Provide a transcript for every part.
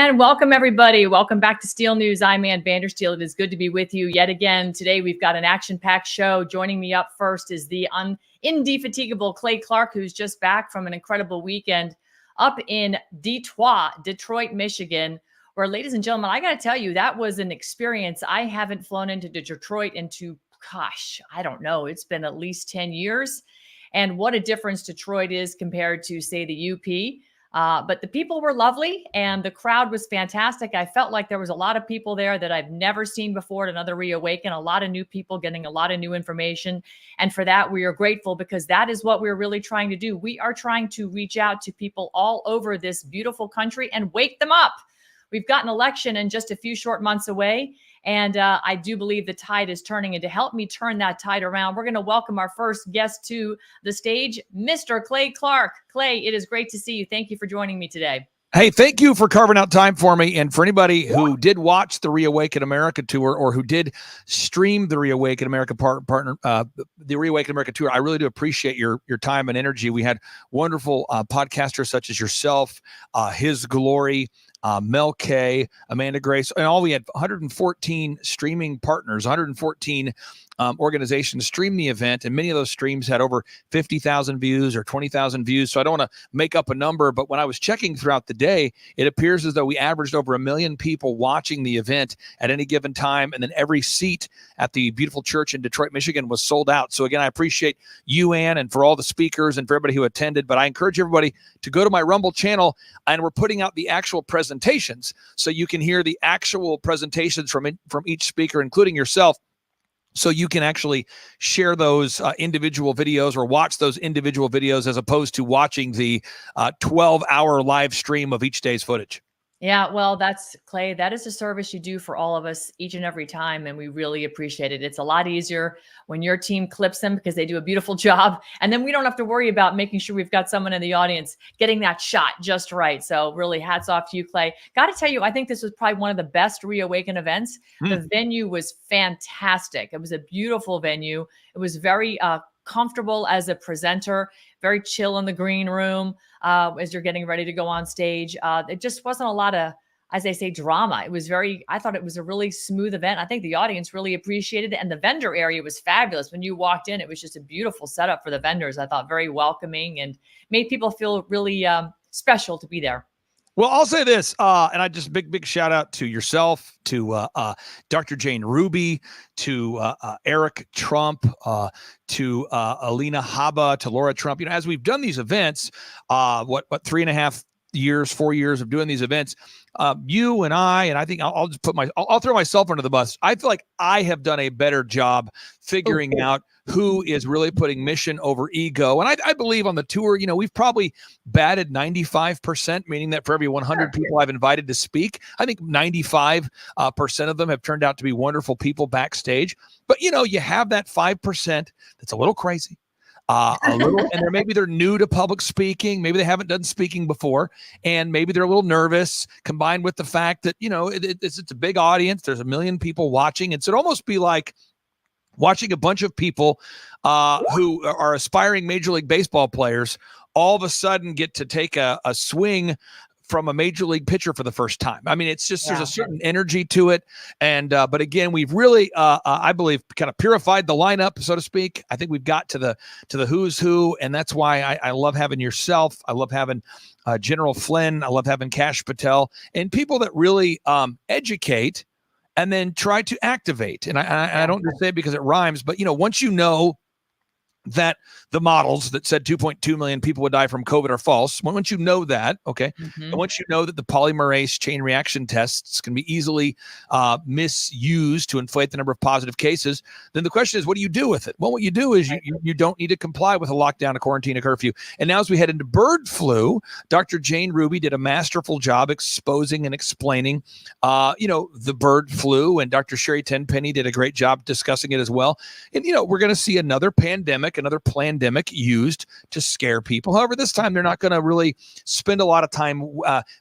And welcome, everybody. Welcome back to Steel News. I'm Ann Vandersteel. It is good to be with you yet again. Today, we've got an action-packed show. Joining me up first is the indefatigable Clay Clark, who's just back from an incredible weekend up in Detroit, Michigan, where, ladies and gentlemen, I got to tell you, that was an experience. I haven't flown into Detroit into, gosh, I don't know. It's been at least 10 years. And what a difference Detroit is compared to, say, the UP. But the people were lovely and the crowd was fantastic. I felt like there was a lot of people there that I've never seen before at another Reawaken, a lot of new people getting a lot of new information. And for that, we are grateful because that is what we're really trying to do. We are trying to reach out to people all over this beautiful country and wake them up. We've got an election in just a few short months away. And I do believe the tide is turning. And to help me turn that tide around, we're going to welcome our first guest to the stage, Mr. Clay Clark. Clay, it is great to see you. Thank you for joining me today. Hey, thank you for carving out time for me. And for anybody who did watch the Reawaken America Tour or who did stream the Reawaken America the Reawaken America Tour, I really do appreciate your time and energy. We had wonderful podcasters such as yourself, His Glory, Mel K, Amanda Grace, and all we had 114 streaming partners, 114 organizations stream the event, and many of those streams had over 50,000 views or 20,000 views. So I don't want to make up a number, but when I was checking throughout the day, it appears as though we averaged over 1 million people watching the event at any given time, and then every seat at the beautiful church in Detroit, Michigan was sold out. So again, I appreciate you, Ann, and for all the speakers and for everybody who attended, but I encourage everybody to go to my Rumble channel, and we're putting out the actual presentations so you can hear the actual presentations from each speaker, including yourself. So you can actually share those individual videos or watch those individual videos as opposed to watching the 12-hour live stream of each day's footage. Yeah, well, that's Clay. That is a service you do for all of us each and every time, and we really appreciate it. It's a lot easier when your team clips them because they do a beautiful job, and then we don't have to worry about making sure we've got someone in the audience getting that shot just right. So really, hats off to you, Clay. Got to tell you, I think this was probably one of the best Reawaken events. The venue was fantastic. It was a beautiful venue. It was very comfortable as a presenter, very chill in the green room as you're getting ready to go on stage. It just wasn't a lot of, as they say, drama. It was I thought it was a really smooth event. I think the audience really appreciated it. And the vendor area was fabulous. When you walked in, it was just a beautiful setup for the vendors. I thought very welcoming and made people feel really special to be there. Well, I'll say this, and I just big shout out to yourself, to Dr. Jane Ruby, to Eric Trump, to Alina Haba, to Laura Trump. You know, as we've done these events, 3.5 years, 4 years of doing these events, you and I think I'll just I'll throw myself under the bus. I feel like I have done a better job figuring out who is really putting mission over ego. And I believe on the tour, you know, we've probably batted 95%, meaning that for every 100 people I've invited to speak, I think 95% of them have turned out to be wonderful people backstage. But, you know, you have that 5% that's a little crazy. And maybe they're new to public speaking. Maybe they haven't done speaking before, and maybe they're a little nervous, combined with the fact that, you know, it's a big audience. There's 1 million people watching. And so it'd almost be like watching a bunch of people who are aspiring Major League Baseball players all of a sudden get to take a swing from a major league pitcher for the first time. I mean, it's just, there's a certain energy to it. And, but again, we've really, I believe, kind of purified the lineup, so to speak. I think we've got to the who's who. And that's why I love having yourself. I love having General Flynn. I love having Kash Patel and people that really educate and then try to activate. And I don't just say it because it rhymes, but, you know, once you know that the models that said 2.2 million people would die from COVID are false. Once you know that, okay, and once you know that the polymerase chain reaction tests can be easily misused to inflate the number of positive cases, then the question is, what do you do with it? Well, what you do is you don't need to comply with a lockdown, a quarantine, a curfew. And now as we head into bird flu, Dr. Jane Ruby did a masterful job exposing and explaining, you know, the bird flu, and Dr. Sherry Tenpenny did a great job discussing it as well. And, you know, we're going to see another pandemic, another plandemic used to scare people. However, this time they're not going to really spend a lot of time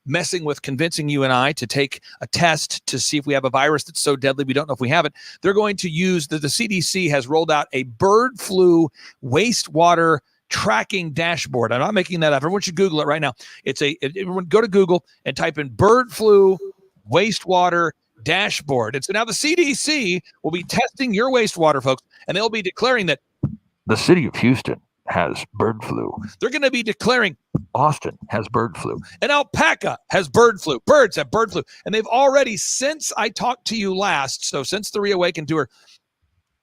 messing with convincing you and I to take a test to see if we have a virus that's so deadly we don't know if we have it. They're going to use the CDC has rolled out a bird flu wastewater tracking dashboard. I'm not making that up. Everyone should Google it right now. Everyone go to Google and type in bird flu wastewater dashboard. It's now the CDC will be testing your wastewater, folks, and they'll be declaring that the city of Houston has bird flu. They're going to be declaring Austin has bird flu, and Alpaca has bird flu. Birds have bird flu, and they've already, since I talked to you last, so since the Reawaken Tour,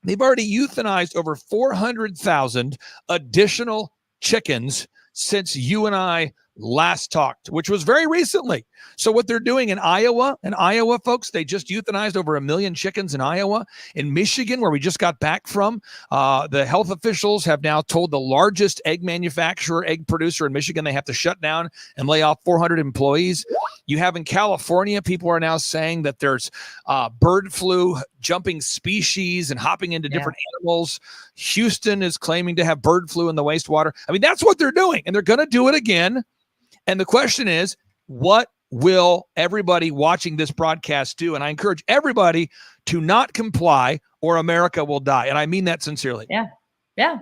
they've already euthanized over 400,000 additional chickens since you and I last talked, which was very recently. So what they're doing in Iowa, folks, they just euthanized over 1 million chickens in Iowa. In Michigan, where we just got back from, the health officials have now told the largest egg producer in Michigan, they have to shut down and lay off 400 employees. You have in California, people are now saying that there's bird flu jumping species and hopping into different animals. Houston is claiming to have bird flu in the wastewater. I mean, that's what they're doing, and they're going to do it again. And the question is, what will everybody watching this broadcast do? And I encourage everybody to not comply or America will die. And I mean that sincerely. Yeah,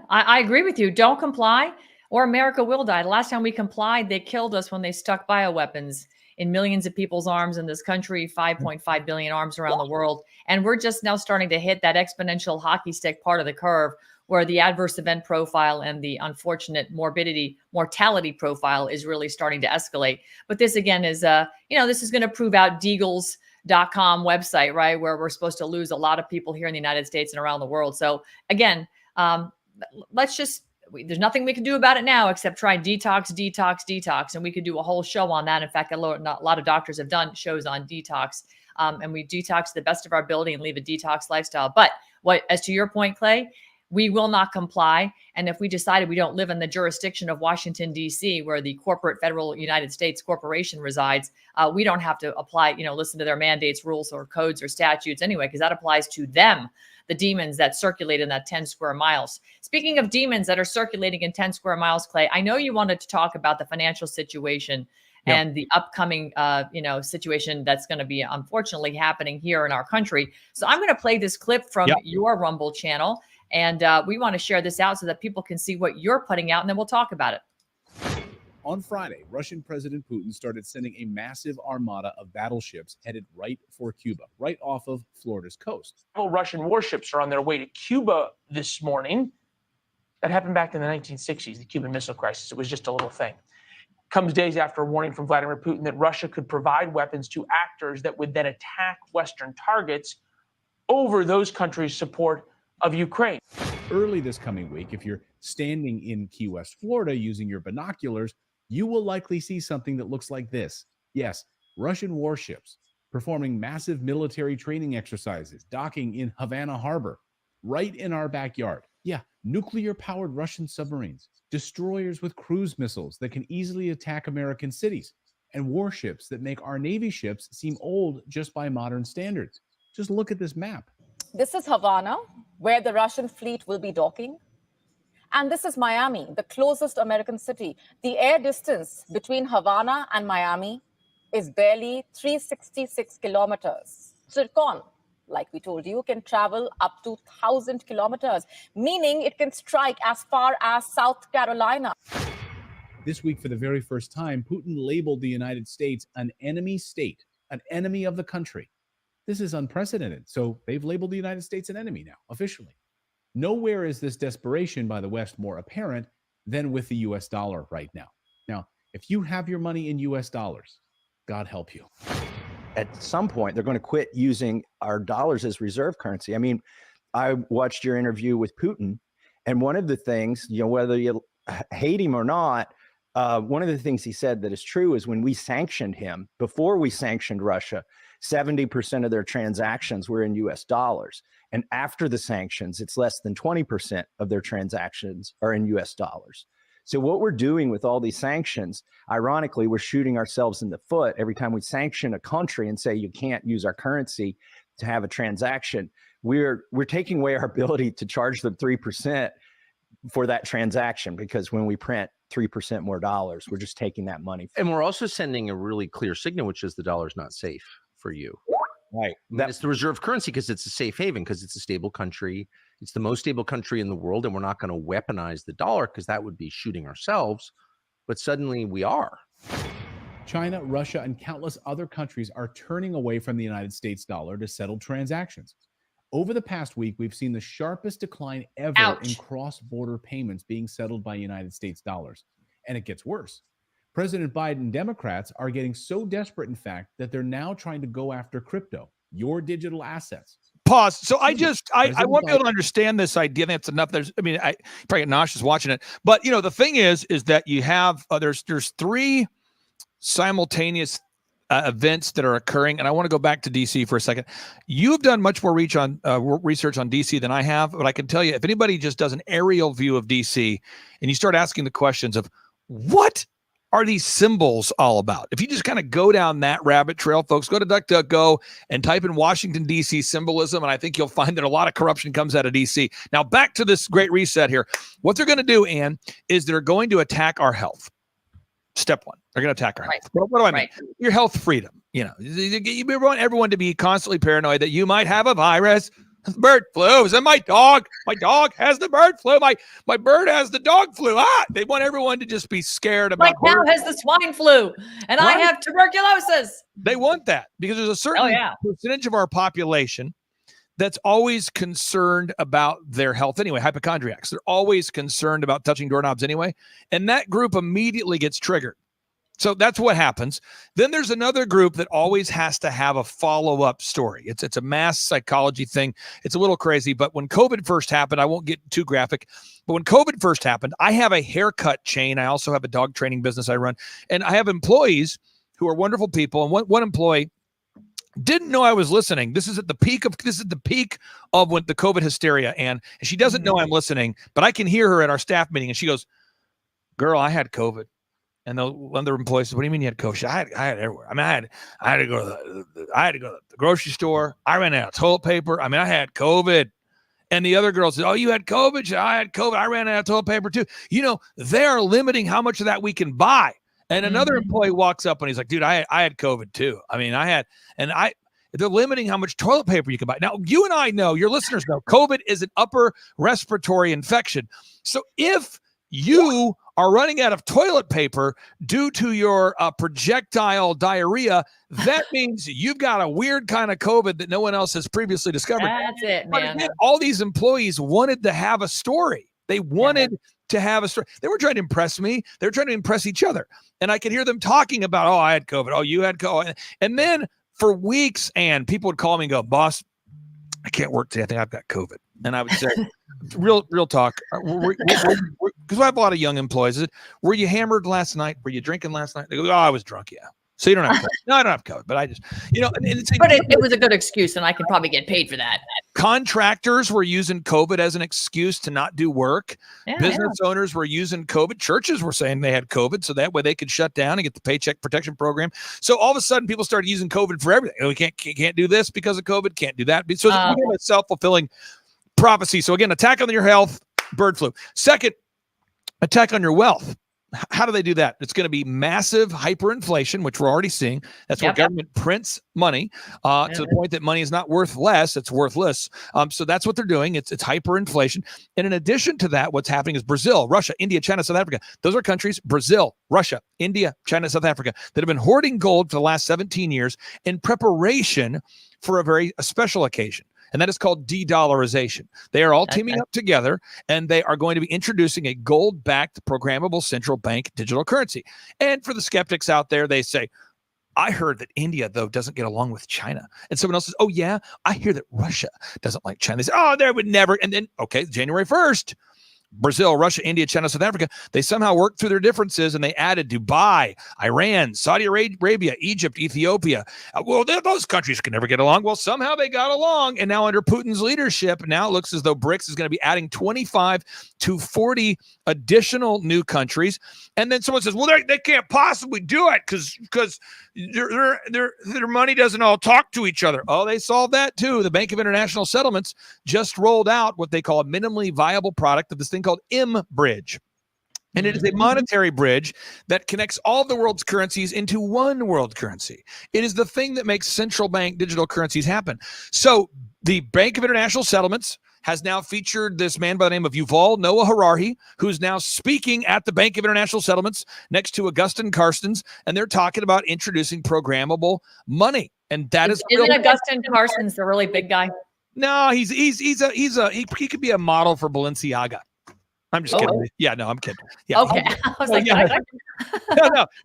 I agree with you. Don't comply or America will die. The last time we complied, they killed us when they stuck bioweapons in millions of people's arms in this country, 5.5 billion arms around the world. And we're just now starting to hit that exponential hockey stick part of the curve where the adverse event profile and the unfortunate mortality profile is really starting to escalate. But this again is, this is going to prove out Deagles.com website, right? Where we're supposed to lose a lot of people here in the United States and around the world. So again, there's nothing we can do about it now except try detox. And we could do a whole show on that. In fact, a lot of doctors have done shows on detox. And we detox to the best of our ability and leave a detox lifestyle. But as to your point, Clay, we will not comply. And if we decided we don't live in the jurisdiction of Washington, D.C., where the corporate federal United States corporation resides, we don't have to apply, listen to their mandates, rules, or codes or statutes anyway, because that applies to them, the demons that circulate in that 10 square miles. Speaking of demons that are circulating in 10 square miles, Clay, I know you wanted to talk about the financial situation and the upcoming, situation that's going to be unfortunately happening here in our country. So I'm going to play this clip from your Rumble channel. And we want to share this out so that people can see what you're putting out, and then we'll talk about it. On Friday, Russian President Putin started sending a massive armada of battleships headed right for Cuba, right off of Florida's coast. Russian warships are on their way to Cuba this morning. That happened back in the 1960s, the Cuban Missile Crisis. It was just a little thing. Comes days after a warning from Vladimir Putin that Russia could provide weapons to actors that would then attack Western targets over those countries' support of Ukraine. Early this coming week, if you're standing in Key West, Florida, using your binoculars, you will likely see something that looks like this. Yes, Russian warships performing massive military training exercises, docking in Havana Harbor, right in our backyard. Yeah, nuclear-powered Russian submarines, destroyers with cruise missiles that can easily attack American cities, and warships that make our Navy ships seem old just by modern standards. Just look at this map. This is Havana, where the Russian fleet will be docking. And this is Miami, the closest American city. The air distance between Havana and Miami is barely 366 kilometers. Zircon, like we told you, can travel up to 1,000 kilometers, meaning it can strike as far as South Carolina. This week, for the very first time, Putin labeled the United States an enemy state, an enemy of the country. This is unprecedented. So they've labeled the United States an enemy now, officially. Nowhere is this desperation by the West more apparent than with the US dollar right now. Now, if you have your money in US dollars, God help you. At some point, they're going to quit using our dollars as reserve currency. I mean, I watched your interview with Putin, and one of the things, whether you hate him or not, one of the things he said that is true is when we sanctioned him, before we sanctioned Russia, 70% of their transactions were in US dollars. And after the sanctions, it's less than 20% of their transactions are in US dollars. So what we're doing with all these sanctions, ironically, we're shooting ourselves in the foot every time we sanction a country and say you can't use our currency to have a transaction. We're taking away our ability to charge them 3% for that transaction, because when we print 3% more dollars, we're just taking that money. And we're also sending a really clear signal, which is the dollar's not safe for you. Right. It's the reserve currency because it's a safe haven, because it's a stable country. It's the most stable country in the world, and we're not going to weaponize the dollar because that would be shooting ourselves. But suddenly we are. China, Russia, and countless other countries are turning away from the United States dollar to settle transactions. Over the past week, we've seen the sharpest decline ever in cross-border payments being settled by United States dollars. And it gets worse. President Biden and Democrats are getting so desperate, in fact, that they're now trying to go after crypto, your digital assets. Pause. So I want to be able to understand this idea. I think that's enough. I probably get nauseous watching it. But, the thing is that you have, there's three simultaneous events that are occurring. And I want to go back to DC for a second. You've done much more research on DC than I have, but I can tell you, if anybody just does an aerial view of DC and you start asking the questions of what are these symbols all about? If you just kind of go down that rabbit trail, folks, go to DuckDuckGo and type in Washington, DC symbolism, and I think you'll find that a lot of corruption comes out of DC. Now, back to this great reset here. What they're going to do, Ann, is they're going to attack our health. Step one, they're going to attack our health. What do I mean? Your health freedom. You want everyone to be constantly paranoid that you might have a virus. Bird flu. Is that my dog? My dog has the bird flu. My bird has the dog flu. They want everyone to just be scared about. My cow has the swine flu, and I have tuberculosis. They want that because there's a certain percentage of our population that's always concerned about their health anyway. Hypochondriacs. They're always concerned about touching doorknobs anyway, and that group immediately gets triggered. So that's what happens. Then there's another group that always has to have a follow-up story. It's a mass psychology thing. It's a little crazy, but when COVID first happened, I won't get too graphic, but when COVID first happened, I have a haircut chain. I also have a dog training business I run, and I have employees who are wonderful people. And one employee didn't know I was listening. This is the peak of when the COVID hysteria, and she doesn't know I'm listening, but I can hear her at our staff meeting, and she goes, "Girl, I had COVID." And one of the employees says, "What do you mean you had COVID?" I had it everywhere. I mean, I had to go to the grocery store. I ran out of toilet paper. I mean, I had COVID. And the other girl says, "Oh, you had COVID?" I had COVID. I ran out of toilet paper too. They are limiting how much of that we can buy. And another employee walks up and he's like, "Dude, I had COVID too. I mean, they're limiting how much toilet paper you can buy." Now, you and I know, your listeners know, COVID is an upper respiratory infection. So if you are running out of toilet paper due to your projectile diarrhea, that means you've got a weird kind of COVID that no one else has previously discovered. That's it, man. But again, all these employees wanted to have a story. They wanted to have a story. They were trying to impress me. They were trying to impress each other. And I could hear them talking about, "Oh, I had COVID. Oh, you had COVID." And then for weeks, and people would call me and go, "Boss, I can't work today. I think I've got COVID." And I would say, real talk, because I have a lot of young employees. "Were you hammered last night? Were you drinking last night?" They go, "Oh, I was drunk, yeah." So you don't have COVID. No, I don't have COVID, but I just, but it was a good excuse, and I can probably get paid for that. Contractors were using COVID as an excuse to not do work. Business owners were using COVID. Churches were saying they had COVID, so that way they could shut down and get the Paycheck Protection Program. So all of a sudden, people started using COVID for everything. We can't do this because of COVID. Can't do that. So it's a self-fulfilling prophecy. So again, attack on your health, bird flu. Second, attack on your wealth. How do they do that? It's going to be massive hyperinflation, which we're already seeing. That's where government prints money to the point that money is not worth less, it's worthless. So that's what they're doing. It's hyperinflation. And in addition to that, what's happening is Brazil, Russia, India, China, South Africa. Those are countries, Brazil, Russia, India, China, South Africa, that have been hoarding gold for the last 17 years in preparation for a special occasion. And that is called de-dollarization. They are all teaming up together, and they are going to be introducing a gold-backed programmable central bank digital currency. And for the skeptics out there, they say, "I heard that India, though, doesn't get along with China." And someone else says, "Oh, yeah, I hear that Russia doesn't like China." They say, "Oh, they would never." And then, January 1st, Brazil, Russia, India, China, South Africa, they somehow worked through their differences, and they added Dubai, Iran, Saudi Arabia, Egypt, Ethiopia. Those countries can never get along. Well, somehow they got along, and now under Putin's leadership, now it looks as though Brics is going to be adding 25 to 40 additional new countries. And then someone says, "Well, they can't possibly do it because their money doesn't all talk to each other." Oh, they solved that too. The Bank of International Settlements just rolled out what they call a minimally viable product of this thing called M-Bridge. And it is a monetary bridge that connects all the world's currencies into one world currency. It is the thing that makes central bank digital currencies happen. So the Bank of International Settlements has now featured this man by the name of Yuval Noah Harari, who's now speaking at the Bank of International Settlements next to Augustin Carstens, and they're talking about introducing programmable money. And that isn't Augustin Carstens the really big guy? No, he could be a model for Balenciaga. I'm just kidding. Yeah, no, I'm kidding. Yeah. Okay. I was like,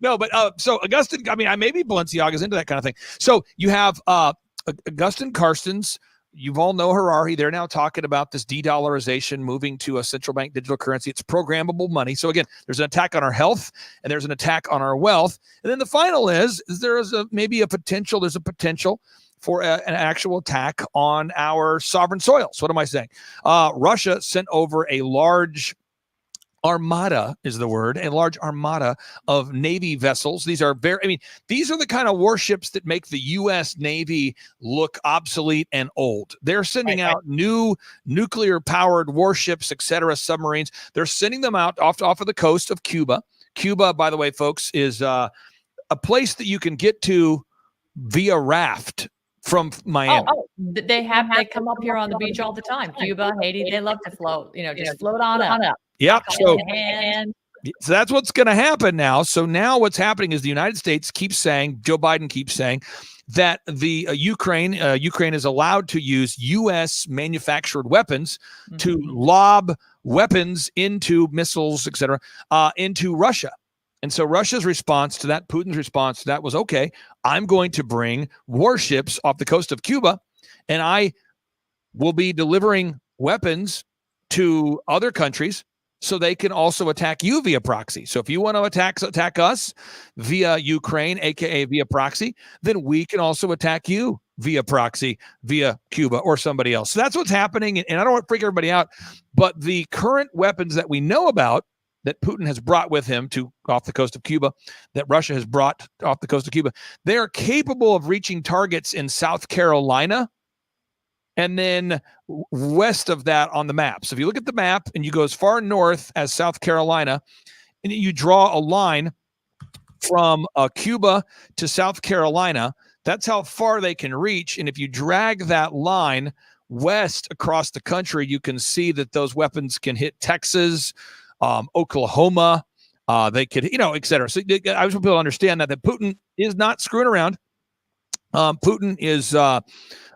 no, but so Augustin, I mean, maybe Balenciaga's into that kind of thing. So you have Augustin Carstens, Yuval Noah Harari. They're now talking about this de-dollarization, moving to a central bank digital currency. It's programmable money. So again, there's an attack on our health and there's an attack on our wealth. And then the final is there's a potential for an actual attack on our sovereign soils. What am I saying? Russia sent over a large armada is the word, a large armada of Navy vessels. These are these are the kind of warships that make the U.S. Navy look obsolete and old. They're sending out new nuclear-powered warships, etc., submarines. They're sending them out off of the coast of Cuba. Cuba, by the way, folks, is a place that you can get to via raft from Miami. They come up here on the beach all the time. Cuba, Haiti, they love to float. Just float on up. Yep. So that's what's going to happen now. So now what's happening is the United States keeps saying, Joe Biden keeps saying that the Ukraine is allowed to use U.S. manufactured weapons to lob weapons into missiles, etc., into Russia. And so Russia's response to that, Putin's response to that was, okay, I'm going to bring warships off the coast of Cuba, and I will be delivering weapons to other countries so they can also attack you via proxy. So if you want to attack us via Ukraine, aka via proxy, then we can also attack you via proxy, via Cuba or somebody else. So that's what's happening. And I don't want to freak everybody out, but the current weapons that we know about that Putin has brought with him to off the coast of Cuba, that Russia has brought off the coast of Cuba, they are capable of reaching targets in South Carolina and then west of that on the map. So if you look at the map and you go as far north as South Carolina, and you draw a line from Cuba to South Carolina, that's how far they can reach. And if you drag that line west across the country, you can see that those weapons can hit Texas, Oklahoma, they could, et cetera. So I just want people to understand that Putin is not screwing around. Putin is a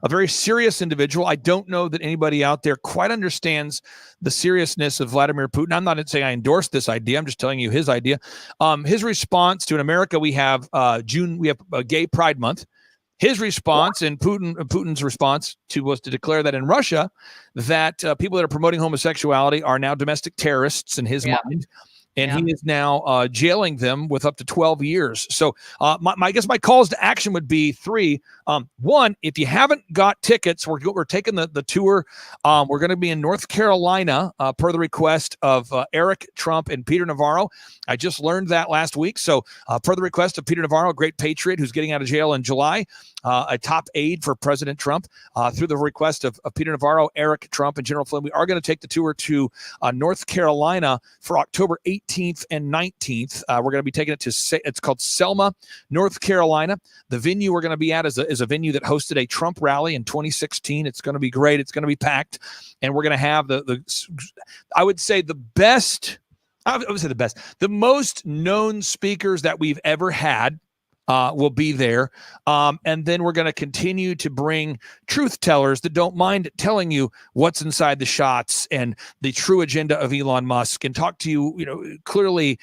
very serious individual. I don't know that anybody out there quite understands the seriousness of Vladimir Putin. I'm not saying I endorse this idea. I'm just telling you his idea. His response to, in America, we have June, we have a Gay Pride Month. His response and Putin's response was to declare that in Russia, that people that are promoting homosexuality are now domestic terrorists in his mind. And he is now jailing them with up to 12 years. So I guess my calls to action would be three. One, if you haven't got tickets, we're taking the tour. We're going to be in North Carolina per the request of Eric Trump and Peter Navarro. I just learned that last week. So per the request of Peter Navarro, a great patriot who's getting out of jail in July, a top aide for President Trump, through the request of Peter Navarro, Eric Trump, and General Flynn, we are going to take the tour to North Carolina for October 18th and 19th. We're going to be taking it to, it's called Selma, North Carolina. The venue we're going to be at is a venue that hosted a Trump rally in 2016. It's going to be great. It's going to be packed. And we're going to have I would say the most known speakers that we've ever had will be there. And then we're going to continue to bring truth tellers that don't mind telling you what's inside the shots and the true agenda of Elon Musk, and talk to you, clearly,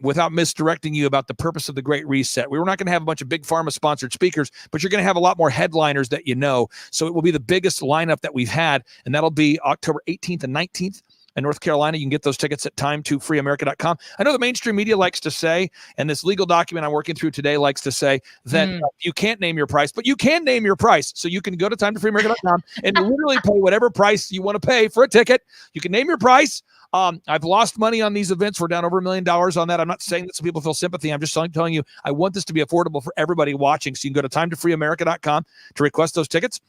without misdirecting you about the purpose of the Great Reset. We're not going to have a bunch of big pharma sponsored speakers, but you're going to have a lot more headliners that So it will be the biggest lineup that we've had, and that'll be October 18th and 19th. In North Carolina, you can get those tickets at time2freeamerica.com. I know the mainstream media likes to say, and this legal document I'm working through today likes to say, that you can't name your price, but you can name your price. So you can go to time2freeamerica.com and literally pay whatever price you want to pay for a ticket. You can name your price. I've lost money on these events. We're down over $1 million on that. I'm not saying that so people feel sympathy. I'm just telling you, I want this to be affordable for everybody watching. So you can go to time2freeamerica.com to request those tickets.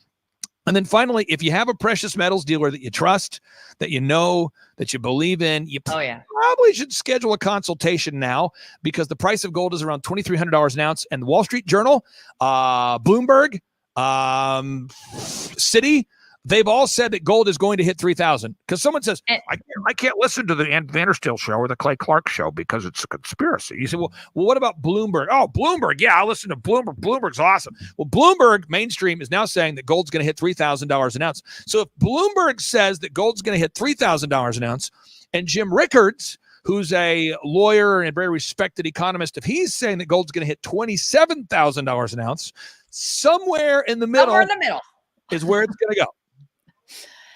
And then finally, if you have a precious metals dealer that you trust, that you know, that you believe in, you probably should schedule a consultation now, because the price of gold is around $2,300 an ounce. And the Wall Street Journal, Bloomberg, Citi, they've all said that gold is going to hit 3,000. Because someone says, I can't listen to the Ann Vandersteel show or the Clay Clark show because it's a conspiracy. You say, well, what about Bloomberg? Oh, Bloomberg. Yeah, I'll listen to Bloomberg. Bloomberg's awesome. Well, Bloomberg mainstream is now saying that gold's going to hit $3,000 an ounce. So if Bloomberg says that gold's going to hit $3,000 an ounce, and Jim Rickards, who's a lawyer and a very respected economist, if he's saying that gold's going to hit $27,000 an ounce, somewhere in the middle is where it's going to go.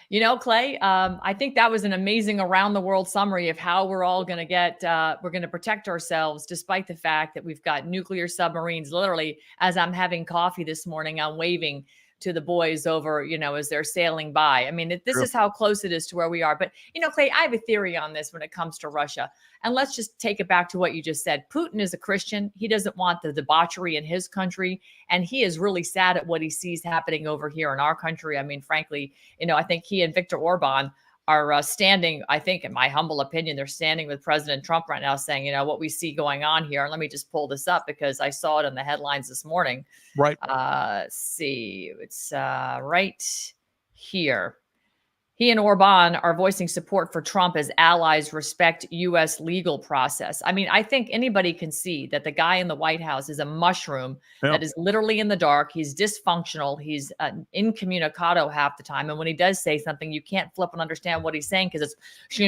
You know, Clay, I think that was an amazing around the world summary of how we're all going to get, we're going to protect ourselves despite the fact that we've got nuclear submarines. Literally, as I'm having coffee this morning, I'm waving to the boys over, you know, as they're sailing by. I mean, this is how close it is to where we are. But, you know, Clay, I have a theory on this when it comes to Russia. And let's just take it back to what you just said. Putin is a Christian. He doesn't want the debauchery in his country. And he is really sad at what he sees happening over here in our country. I mean, frankly, you know, I think he and Viktor Orban are standing, I think, in my humble opinion, they're standing with President Trump right now saying, you know, what we see going on here. And let me just pull this up because I saw it in the headlines this morning. Right. See, it's right here. He and Orban are voicing support for Trump as allies respect U.S. legal process. I mean, I think anybody can see that the guy in the White House is a mushroom that is literally in the dark. He's dysfunctional. He's incommunicado half the time. And when he does say something, you can't flip and understand what he's saying because it's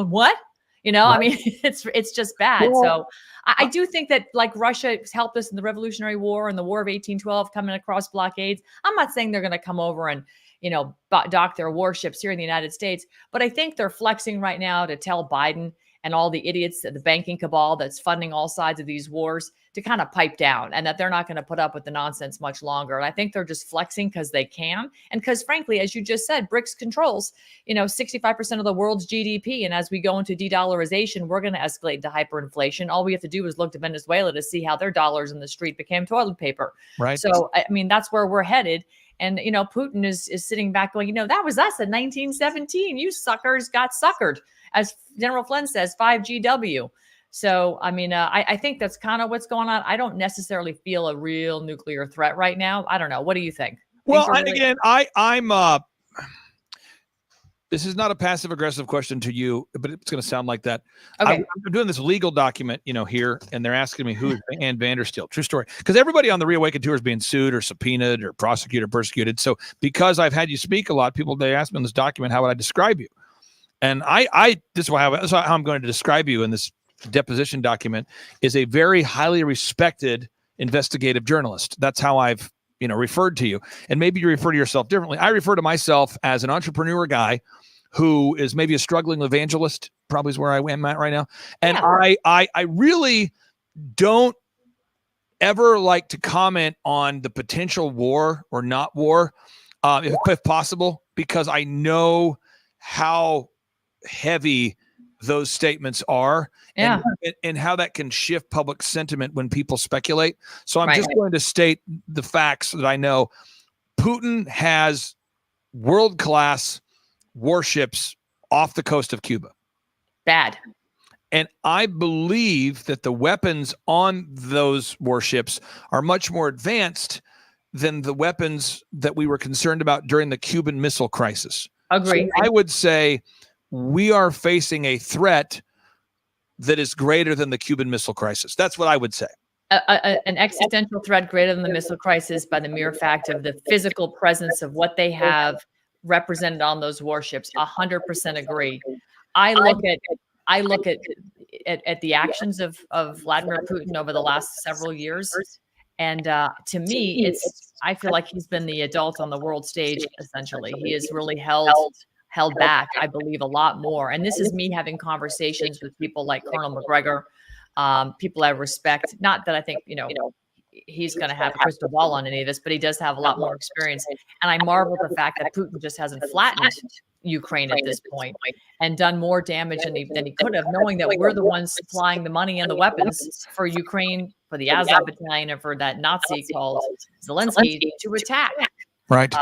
what? You know, I mean, it's just bad. So I do think that like Russia helped us in the Revolutionary War and the War of 1812 coming across blockades. I'm not saying they're going to come over and, you know, dock their warships here in the United States. But I think they're flexing right now to tell Biden and all the idiots, the banking cabal that's funding all sides of these wars, to kind of pipe down and that they're not going to put up with the nonsense much longer. And I think they're just flexing because they can. And because frankly, as you just said, Brics controls, you know, 65% of the world's GDP. And as we go into de-dollarization, we're going to escalate into hyperinflation. All we have to do is look to Venezuela to see how their dollars in the street became toilet paper. Right. So, I mean, that's where we're headed. And, you know, Putin is sitting back going, you know, that was us in 1917. You suckers got suckered, as General Flynn says, 5GW. So, I mean, I think that's kind of what's going on. I don't necessarily feel a real nuclear threat right now. I don't know. What do you think? Well, again, I'm this is not a passive aggressive question to you, but it's going to sound like that. Okay. I'm doing this legal document, you know, here, and they're asking me who is Ann Vandersteel. True story. Because everybody on the Reawaken Tour is being sued or subpoenaed or prosecuted or persecuted. So because I've had you speak a lot, people, they ask me in this document, how would I describe you? And this is how I'm going to describe you in this deposition document, is a very highly respected investigative journalist. That's how I've, you know, referred to you. And maybe you refer to yourself differently. I refer to myself as an entrepreneur guy who is maybe a struggling evangelist, probably is where I am at right now. And I really don't ever like to comment on the potential war or not war, if possible, because I know how heavy those statements are and how that can shift public sentiment when people speculate. So I'm just going to state the facts that I know. Putin has world-class warships off the coast of Cuba. Bad. And I believe that the weapons on those warships are much more advanced than the weapons that we were concerned about during the Cuban Missile Crisis. Agree. So I would say we are facing a threat that is greater than the Cuban Missile Crisis. That's what I would say. An existential threat greater than the missile crisis by the mere fact of the physical presence of what they have represented on those warships. 100% agree. I look at the actions of Vladimir Putin over the last several years, and to me, I feel like he's been the adult on the world stage. Essentially, he has really held back, I believe, a lot more. And this is me having conversations with people like Colonel McGregor, people I respect. Not that I think, you know, he's going to have a crystal ball on any of this, but he does have a lot more experience. And I marvel at the fact that Putin just hasn't flattened Ukraine at this point and done more damage than he could have, knowing that we're the ones supplying the money and the weapons for Ukraine, for the Azov battalion, and for that Nazi called Zelensky to attack. Right.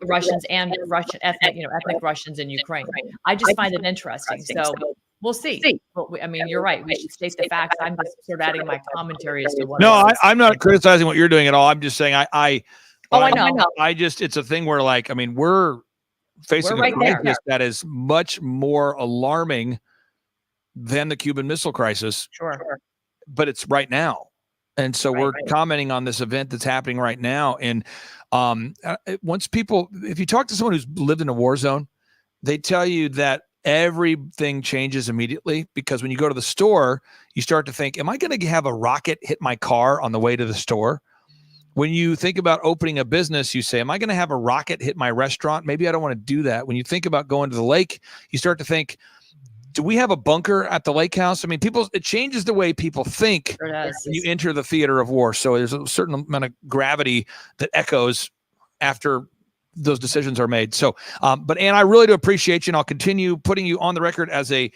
Russians and Russian ethnic Russians in Ukraine. I just find it interesting. So we'll see. But I mean, you're right. We should state the facts. I'm just sort of adding my commentary as to what. No, I'm not criticizing what you're doing at all. I'm just saying I know. It's a thing where, like, I mean, we're facing a crisis that is much more alarming than the Cuban Missile Crisis. Sure. But it's right now. And so we're commenting on this event that's happening right now. And once people, if you talk to someone who's lived in a war zone, they tell you that everything changes immediately, because when you go to the store, you start to think, am I going to have a rocket hit my car on the way to the store? When you think about opening a business, you say, am I going to have a rocket hit my restaurant? Maybe I don't want to do that. When you think about going to the lake, you start to think, do we have a bunker at the lake house? I mean, it changes the way people think when you enter the theater of war. So there's a certain amount of gravity that echoes after those decisions are made. So, but Ann, I really do appreciate you, and I'll continue putting you on the record as a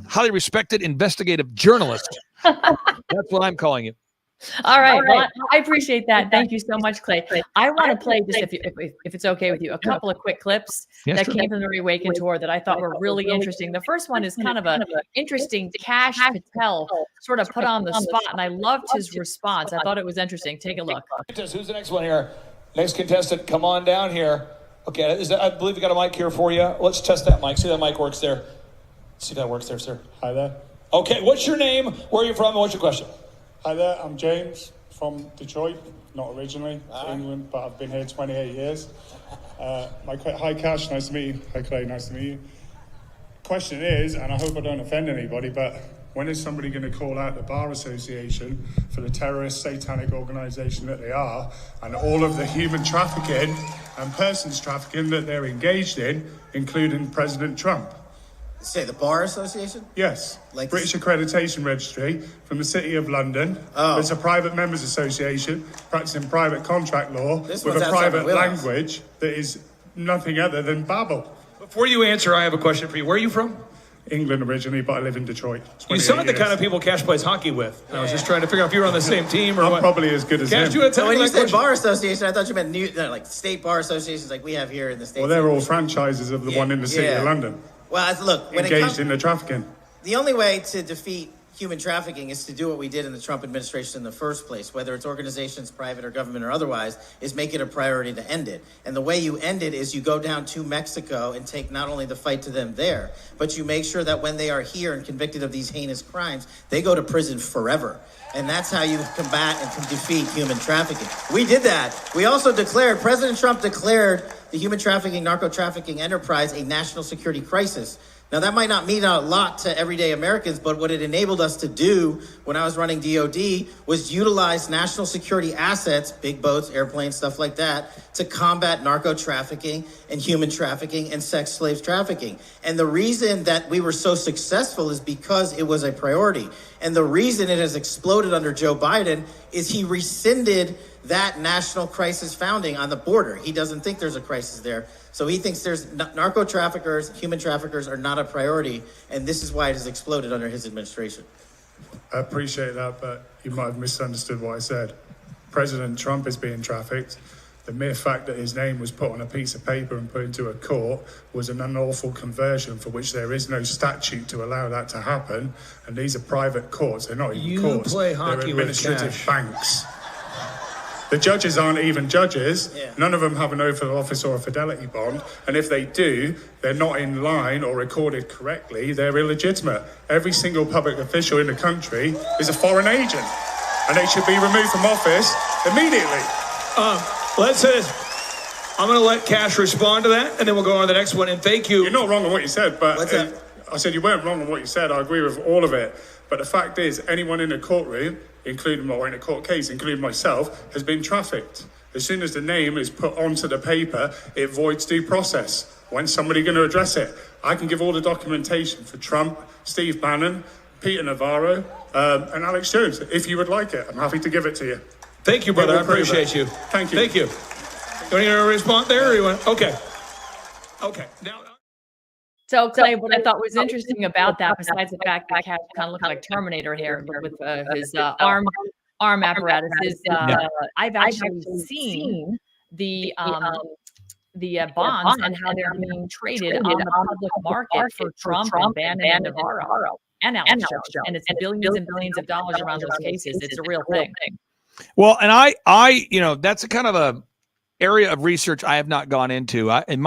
highly respected investigative journalist. That's what I'm calling you. All right. Well, I appreciate that. Thank you so much, Clay. I want to play, just if it's okay with you, a couple of quick clips that came from the Reawaken Tour that I thought were really interesting. The first one is kind of an interesting Kash Patel sort of put on the spot, and I loved his response. I thought it was interesting. Take a look. Who's the next one here? Next contestant, come on down here. Okay, I believe we got a mic here for you. Let's test that mic. See if that mic works there. See if that works there, sir. Hi there. Okay, what's your name? Where are you from? And what's your question? Hi there, I'm James from Detroit, not originally England, but I've been here 28 years. Hi Kash, nice to meet you. Hi Clay, nice to meet you. Question is, and I hope I don't offend anybody, but when is somebody going to call out the Bar Association for the terrorist satanic organization that they are, and all of the human trafficking and persons trafficking that they're engaged in, including President Trump? Say the Bar Association? Yes, like British Accreditation Registry from the City of London. It's a private members association practicing private contract law with a private language that is nothing other than babble. Before you answer, I have a question for you. Where are you from? England originally, but I live in Detroit. You sound like the kind of people Kash plays hockey with. I was just trying to figure out if you were on the same team or I'm what. Probably as good as Kash, him. you want to tell when me you that said question? Bar Association, I thought you meant like state bar associations like we have here in the States. Well, they're all franchises of the one in the City of London. Well, look, when engaged in the trafficking. The only way to defeat human trafficking is to do what we did in the Trump administration in the first place, whether it's organizations, private or government or otherwise, is make it a priority to end it. And the way you end it is you go down to Mexico and take not only the fight to them there, but you make sure that when they are here and convicted of these heinous crimes, they go to prison forever. And that's how you combat and can defeat human trafficking. We did that. We also President Trump declared the human trafficking, narco trafficking enterprise a national security crisis. Now, that might not mean a lot to everyday Americans, but what it enabled us to do when I was running DOD was utilize national security assets, big boats, airplanes, stuff like that, to combat narco trafficking and human trafficking and sex slaves trafficking. And the reason that we were so successful is because it was a priority. And the reason it has exploded under Joe Biden is he rescinded that national crisis founding on the border. He doesn't think there's a crisis there. So he thinks there's narco traffickers, human traffickers are not a priority. And this is why it has exploded under his administration. I appreciate that, but you might have misunderstood what I said. President Trump is being trafficked. The mere fact that his name was put on a piece of paper and put into a court was an unlawful conversion for which there is no statute to allow that to happen. And these are private courts. They're not even courts. Play hockey They're administrative with Kash. banks. The judges aren't even judges. None of them have an oath of office or a fidelity bond. And if they do, they're not in line or recorded correctly. They're illegitimate. Every single public official in the country is a foreign agent. And they should be removed from office immediately. Let's say this. I'm going to let Kash respond to that, and then we'll go on to the next one. And thank you. You're not wrong on what you said, but I said you weren't wrong on what you said. I agree with all of it. But the fact is, anyone in a courtroom, or in a court case, including myself, has been trafficked. As soon as the name is put onto the paper, it voids due process. When's somebody going to address it? I can give all the documentation for Trump, Steve Bannon, Peter Navarro, and Alex Jones. If you would like it, I'm happy to give it to you. Thank you, brother. I appreciate you. Thank you. Thank you. You want to respond there? Or you want? Okay. Okay. Now. So, Clay, what I thought was interesting about that, besides the fact that Kash kind of looked like Terminator here with his arm apparatus, is I've actually seen the bonds and how they're being traded on the public market for Trump and Bannon and Navarro and Alex Jones. And it's billions and billions of dollars around those cases. It's a real thing. Well, and I, you know, that's a kind of a area of research I have not gone into. And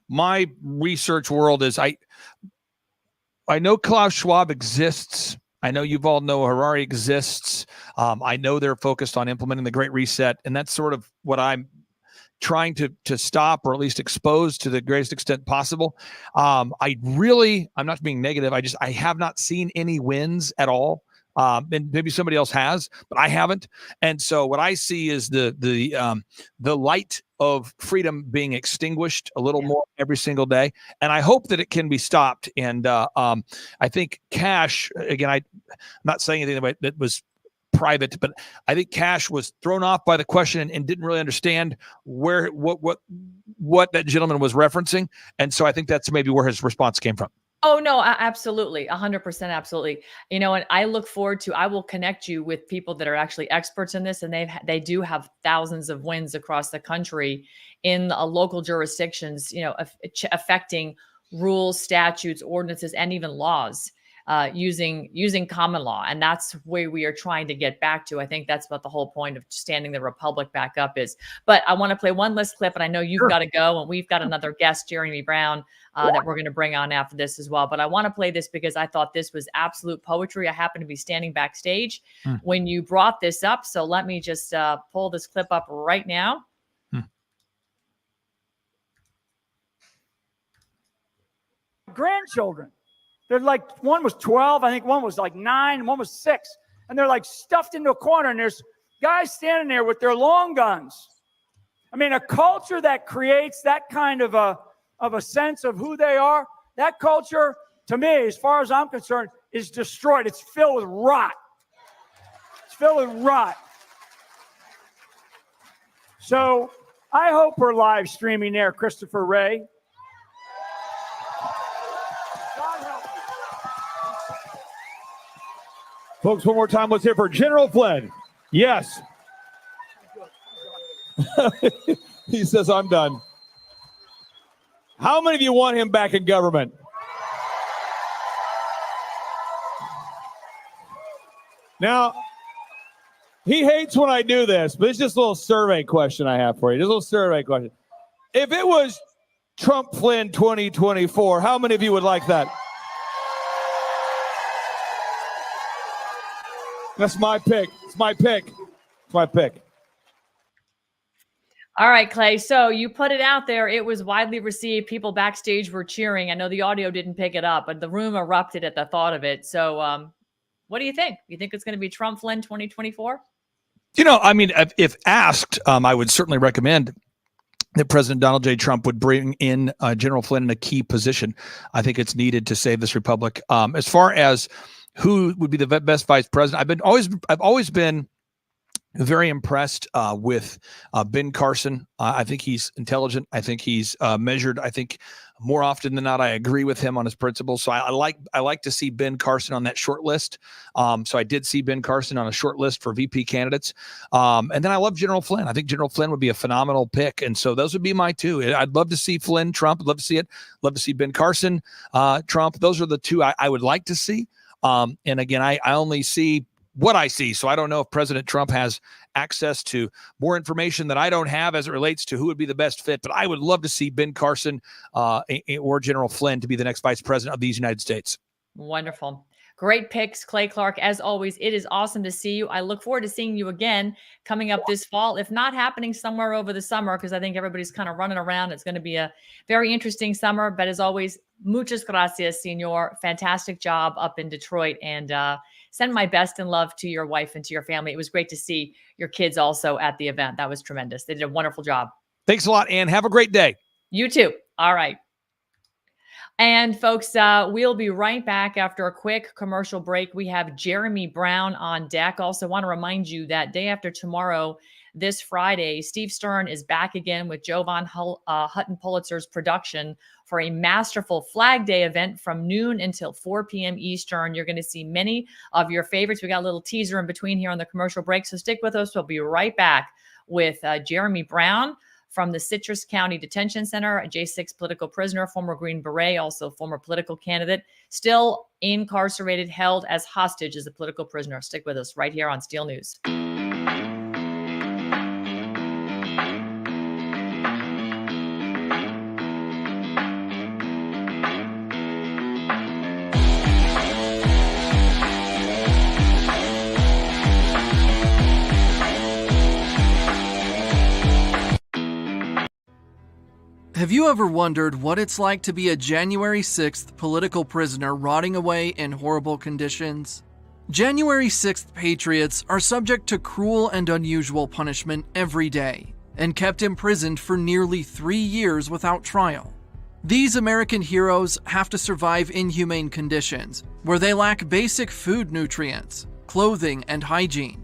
my research world is I know Klaus Schwab exists. I know Yuval Noah Harari exists. I know they're focused on implementing the Great Reset, and that's sort of what I'm trying to stop, or at least expose to the greatest extent possible. I'm not being negative. I have not seen any wins at all. And maybe somebody else has, but I haven't. And so what I see is the light of freedom being extinguished a little more every single day. And I hope that it can be stopped. And I think cash, again, I'm not saying anything that was private, but I think Cash was thrown off by the question and didn't really understand what that gentleman was referencing. And so I think that's maybe where his response came from. Oh, no, absolutely. 100%. Absolutely. You know, and I look forward to, I will connect you with people that are actually experts in this. And they do have thousands of wins across the country in local jurisdictions, you know, affecting rules, statutes, ordinances, and even laws. Using common law. And that's where we are trying to get back to. I think that's what the whole point of standing the republic back up is. But I want to play one last clip, and I know you've got to go, and we've got another guest, Jeremy Brown, that we're going to bring on after this as well. But I want to play this because I thought this was absolute poetry. I happen to be standing backstage when you brought this up. So let me just pull this clip up right now. Grandchildren. They're like, one was 12, I think one was like 9, and one was 6. And they're like stuffed into a corner, and there's guys standing there with their long guns. I mean, a culture that creates that kind of a sense of who they are, that culture, to me, as far as I'm concerned, is destroyed. It's filled with rot. It's filled with rot. So I hope we're live streaming there, Christopher Wray. Folks, one more time, let's hear for General Flynn. Yes. He says, I'm done. How many of you want him back in government? Now, he hates when I do this, but it's just a little survey question I have for you. Just a little survey question. If it was Trump Flynn 2024, how many of you would like that? That's my pick. It's my pick. It's my pick. All right, Clay. So you put it out there. It was widely received. People backstage were cheering. I know the audio didn't pick it up, but the room erupted at the thought of it. So what do you think? You think it's going to be Trump Flynn 2024? You know, I mean, if asked, I would certainly recommend that President Donald J. Trump would bring in General Flynn in a key position. I think it's needed to save this republic. As far as who would be the best vice president, I've always been very impressed with Ben Carson. I think he's intelligent. I think he's measured. I think more often than not, I agree with him on his principles. So I like to see Ben Carson on that short list. So I did see Ben Carson on a short list for VP candidates. And then I love General Flynn. I think General Flynn would be a phenomenal pick. And so those would be my two. I'd love to see Flynn, Trump. I'd love to see it. Love to see Ben Carson, Trump. Those are the two I would like to see. And again, I only see what I see. So I don't know if President Trump has access to more information that I don't have as it relates to who would be the best fit. But I would love to see Ben Carson or General Flynn to be the next vice president of these United States. Wonderful. Great picks, Clay Clark. As always, it is awesome to see you. I look forward to seeing you again coming up this fall, if not happening somewhere over the summer, because I think everybody's kind of running around. It's going to be a very interesting summer. But as always, muchas gracias, senor. Fantastic job up in Detroit. And send my best and love to your wife and to your family. It was great to see your kids also at the event. That was tremendous. They did a wonderful job. Thanks a lot, Ann. Have a great day. You too. All right. And folks, we'll be right back after a quick commercial break. We have Jeremy Brown on deck. Also want to remind you that day after tomorrow, this Friday, Steve Stern is back again with Jovan Hutton Pulitzer's production for a masterful Flag Day event from noon until 4 p.m. Eastern. You're going to see many of your favorites. We got a little teaser in between here on the commercial break, so stick with us. We'll be right back with Jeremy Brown from the Citrus County Detention Center, a J6 political prisoner, former Green Beret, also former political candidate, still incarcerated, held as hostage as a political prisoner. Stick with us right here on Steel News. Have you ever wondered what it's like to be a January 6th political prisoner rotting away in horrible conditions? January 6th patriots are subject to cruel and unusual punishment every day and kept imprisoned for nearly 3 years without trial. These American heroes have to survive inhumane conditions where they lack basic food nutrients, clothing, and hygiene.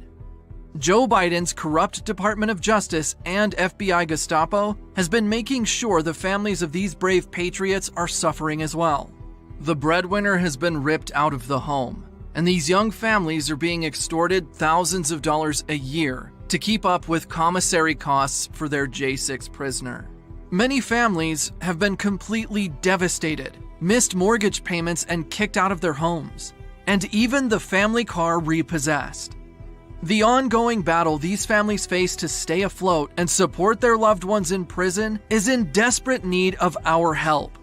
Joe Biden's corrupt Department of Justice and FBI Gestapo has been making sure the families of these brave patriots are suffering as well. The breadwinner has been ripped out of the home, and these young families are being extorted thousands of dollars a year to keep up with commissary costs for their J6 prisoner. Many families have been completely devastated, missed mortgage payments and kicked out of their homes, and even the family car repossessed. The ongoing battle these families face to stay afloat and support their loved ones in prison is in desperate need of our help.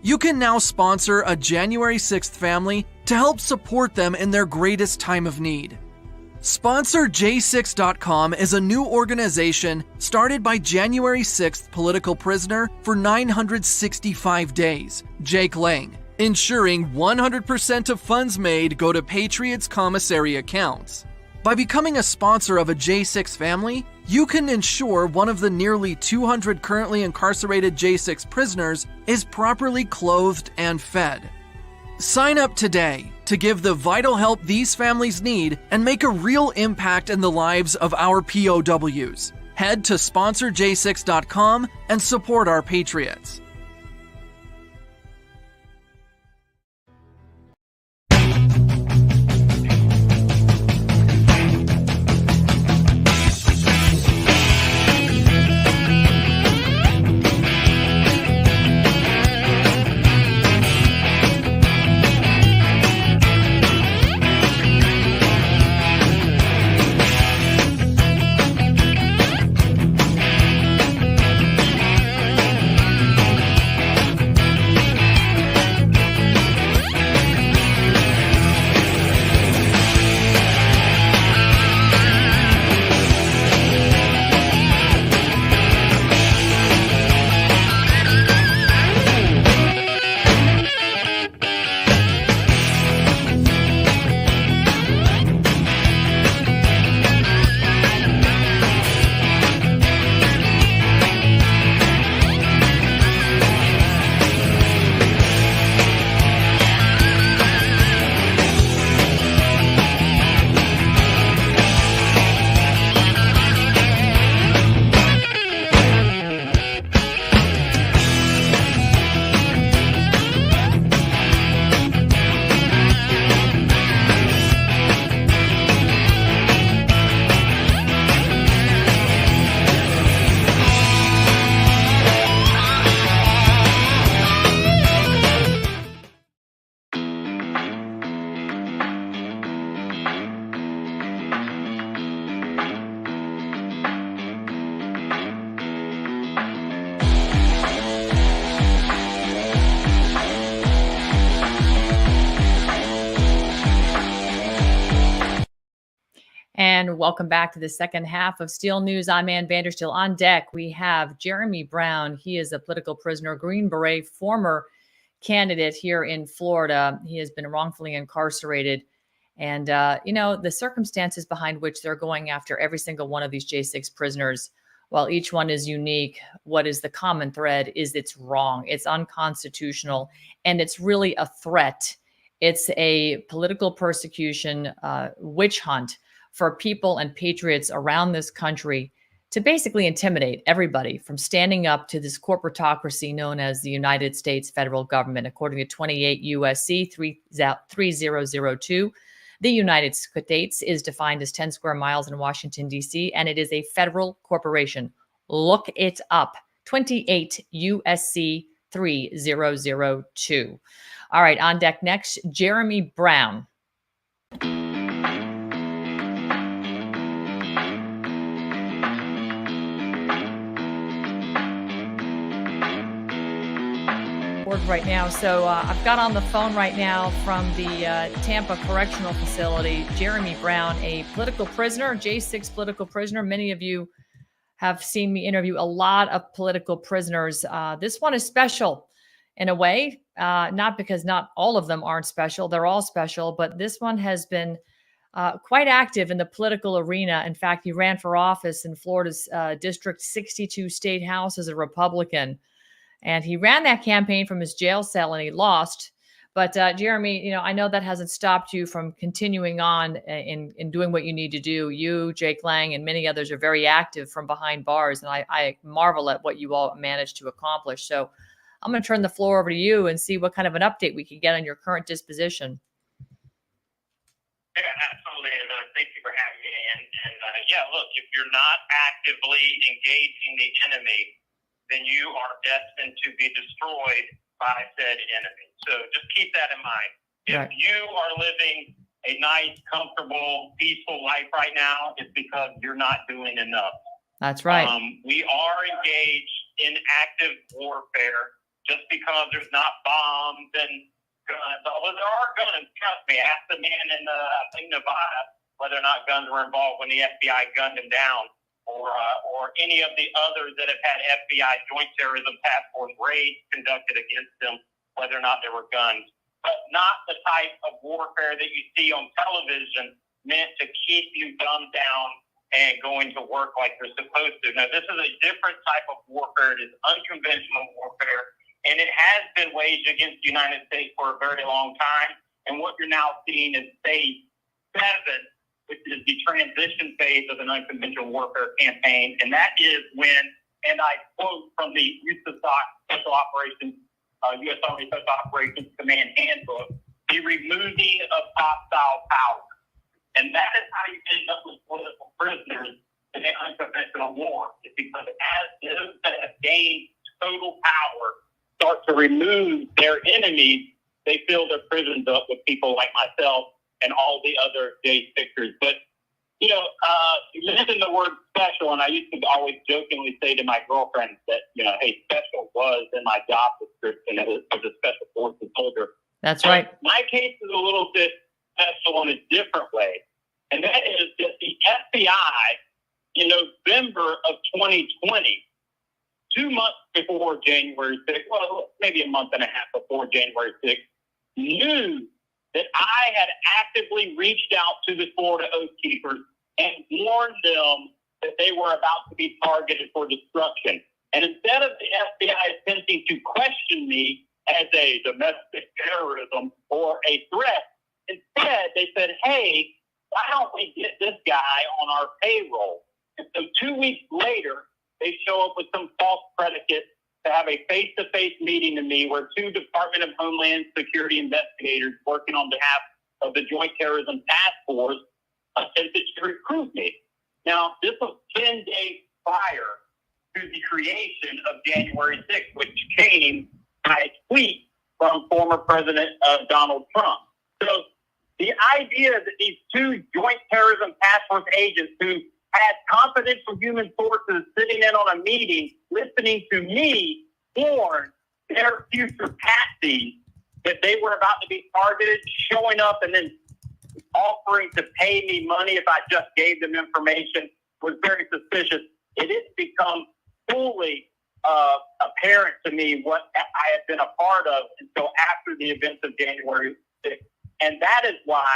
You can now sponsor a January 6th family to help support them in their greatest time of need. Sponsor J6.com is a new organization started by January 6th political prisoner for 965 days, Jake Lang, ensuring 100% of funds made go to Patriots commissary accounts. By becoming a sponsor of a J6 family, you can ensure one of the nearly 200 currently incarcerated J6 prisoners is properly clothed and fed. Sign up today to give the vital help these families need and make a real impact in the lives of our POWs. Head to sponsorj6.com and support our patriots. And welcome back to the second half of Steel News. I'm Ann Vandersteel. On deck, we have Jeremy Brown. He is a political prisoner, Green Beret, former candidate here in Florida. He has been wrongfully incarcerated. And, the circumstances behind which they're going after every single one of these J6 prisoners, while each one is unique, what is the common thread is it's wrong, it's unconstitutional, and it's really a threat. It's a political persecution, witch hunt for people and patriots around this country to basically intimidate everybody from standing up to this corporatocracy known as the United States federal government. According to 28 USC 3002, the United States is defined as 10 square miles in Washington, D.C., and it is a federal corporation. Look it up. 28 USC 3002. All right, on deck next, Jeremy Brown. Right now. So I've got on the phone right now from the Tampa Correctional Facility, Jeremy Brown, a political prisoner, J6 political prisoner. Many of you have seen me interview a lot of political prisoners. This one is special in a way, not because not all of them aren't special. They're all special, but this one has been quite active in the political arena. In fact, he ran for office in Florida's District 62 State House as a Republican. And he ran that campaign from his jail cell and he lost. But Jeremy, I know that hasn't stopped you from continuing on in doing what you need to do. You, Jake Lang, and many others are very active from behind bars. And I marvel at what you all managed to accomplish. So I'm going to turn the floor over to you and see what kind of an update we can get on your current disposition. Yeah, absolutely. And thank you for having me. And look, if you're not actively engaging the enemy, then you are destined to be destroyed by said enemy. So just keep that in mind. If you are living a nice, comfortable, peaceful life right now, it's because you're not doing enough. That's right. We are engaged in active warfare just because there's not bombs and guns. Although there are guns, trust me. Ask the man in Nevada whether or not guns were involved when the FBI gunned him down. Or any of the others that have had FBI Joint Terrorism Task Force raids conducted against them, whether or not there were guns. But not the type of warfare that you see on television meant to keep you dumbed down and going to work like they're supposed to. Now, this is a different type of warfare. It is unconventional warfare, and it has been waged against the United States for a very long time. And what you're now seeing is phase 7, which is the transition phase of an unconventional warfare campaign. And that is when, and I quote from the U.S. Special Operations, U.S. Army Special Operations Command Handbook, the removing of hostile power. And that is how you end up with political prisoners in an unconventional war. It's because as those that have gained total power start to remove their enemies, they fill their prisons up with people like myself and all the other J6ers. But, you mentioned the word special, and I used to always jokingly say to my girlfriend that, hey, special was in my job description as a special forces soldier. That's right. My case is a little bit special in a different way, and that is that the FBI in November of 2020, 2 months before January 6th, well, maybe a month and a half before January 6th, knew that I had actively reached out to the Florida Oath Keepers and warned them that they were about to be targeted for destruction. And instead of the FBI attempting to question me as a domestic terrorism or a threat, instead they said, hey, why don't we get this guy on our payroll? And so 2 weeks later, they show up with some false predicates to have a face-to-face meeting to me where 2 Department of Homeland Security investigators working on behalf of the Joint Terrorism Task Force attempted to recruit me. Now, this was 10 days prior to the creation of January 6th, which came by a tweet from former President Donald Trump. So the idea that these 2 Joint Terrorism Task Force agents who had confidential human sources sitting in on a meeting, listening to me warn their future patsies that they were about to be targeted, showing up and then offering to pay me money if I just gave them information was very suspicious. It has become fully apparent to me what I had been a part of until after the events of January 6th. And that is why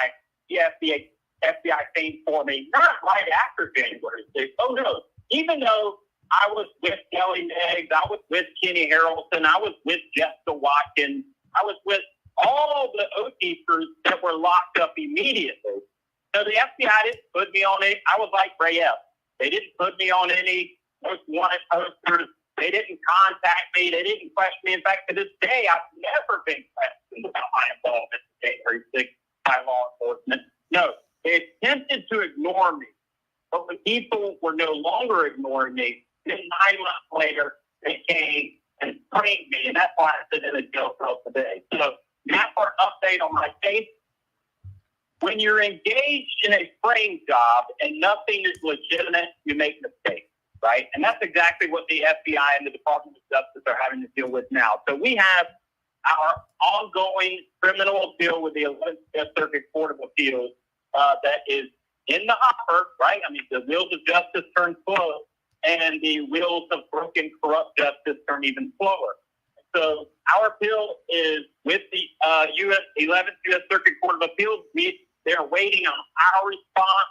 the FBI came for me, not right after January 6th. Oh, no. Even though I was with Kelly Meggs, I was with Kenny Harrelson, I was with Jessica Watkins, I was with all the Oath Keepers that were locked up immediately. So the FBI didn't put me on it. I was like Ray F. They didn't put me on any most wanted posters. They didn't contact me. They didn't question me. In fact, to this day, I've never been questioned about my involvement in January 6th by law enforcement. No, they attempted to ignore me. But when people were no longer ignoring me, then 9 months later, they came and framed me. And that's why I sit in a jail cell today. So that's our update on my case. When you're engaged in a frame job and nothing is legitimate, you make mistakes. Right? And that's exactly what the FBI and the Department of Justice are having to deal with now. So we have our ongoing criminal appeal with the 11th Fifth Circuit Court of Appeals that is in the hopper, right? I mean, the wheels of justice turn slow, and the wheels of broken, corrupt justice turn even slower. So our appeal is with the 11th U.S. Circuit Court of Appeals. They're waiting on our response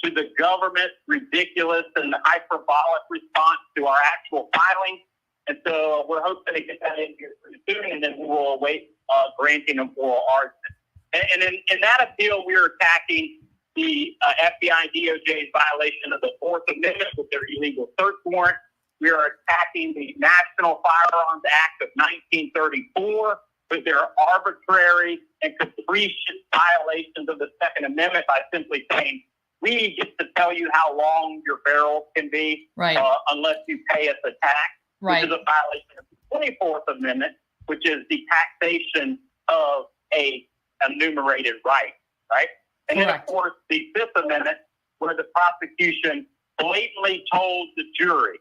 to the government's ridiculous and hyperbolic response to our actual filing. And so we're hoping to get that in here pretty soon, and then we will await granting of oral argument. And in that appeal, we're attacking the FBI and DOJ's violation of the Fourth Amendment with their illegal search warrant. We are attacking the National Firearms Act of 1934 with their arbitrary and capricious violations of the Second Amendment by simply saying, we get to tell you how long your barrel can be, right, unless you pay us a tax, right, which is a violation of the 24th Amendment, which is the taxation of a enumerated right, right? And then, of course, the Fifth Amendment, where the prosecution blatantly told the jury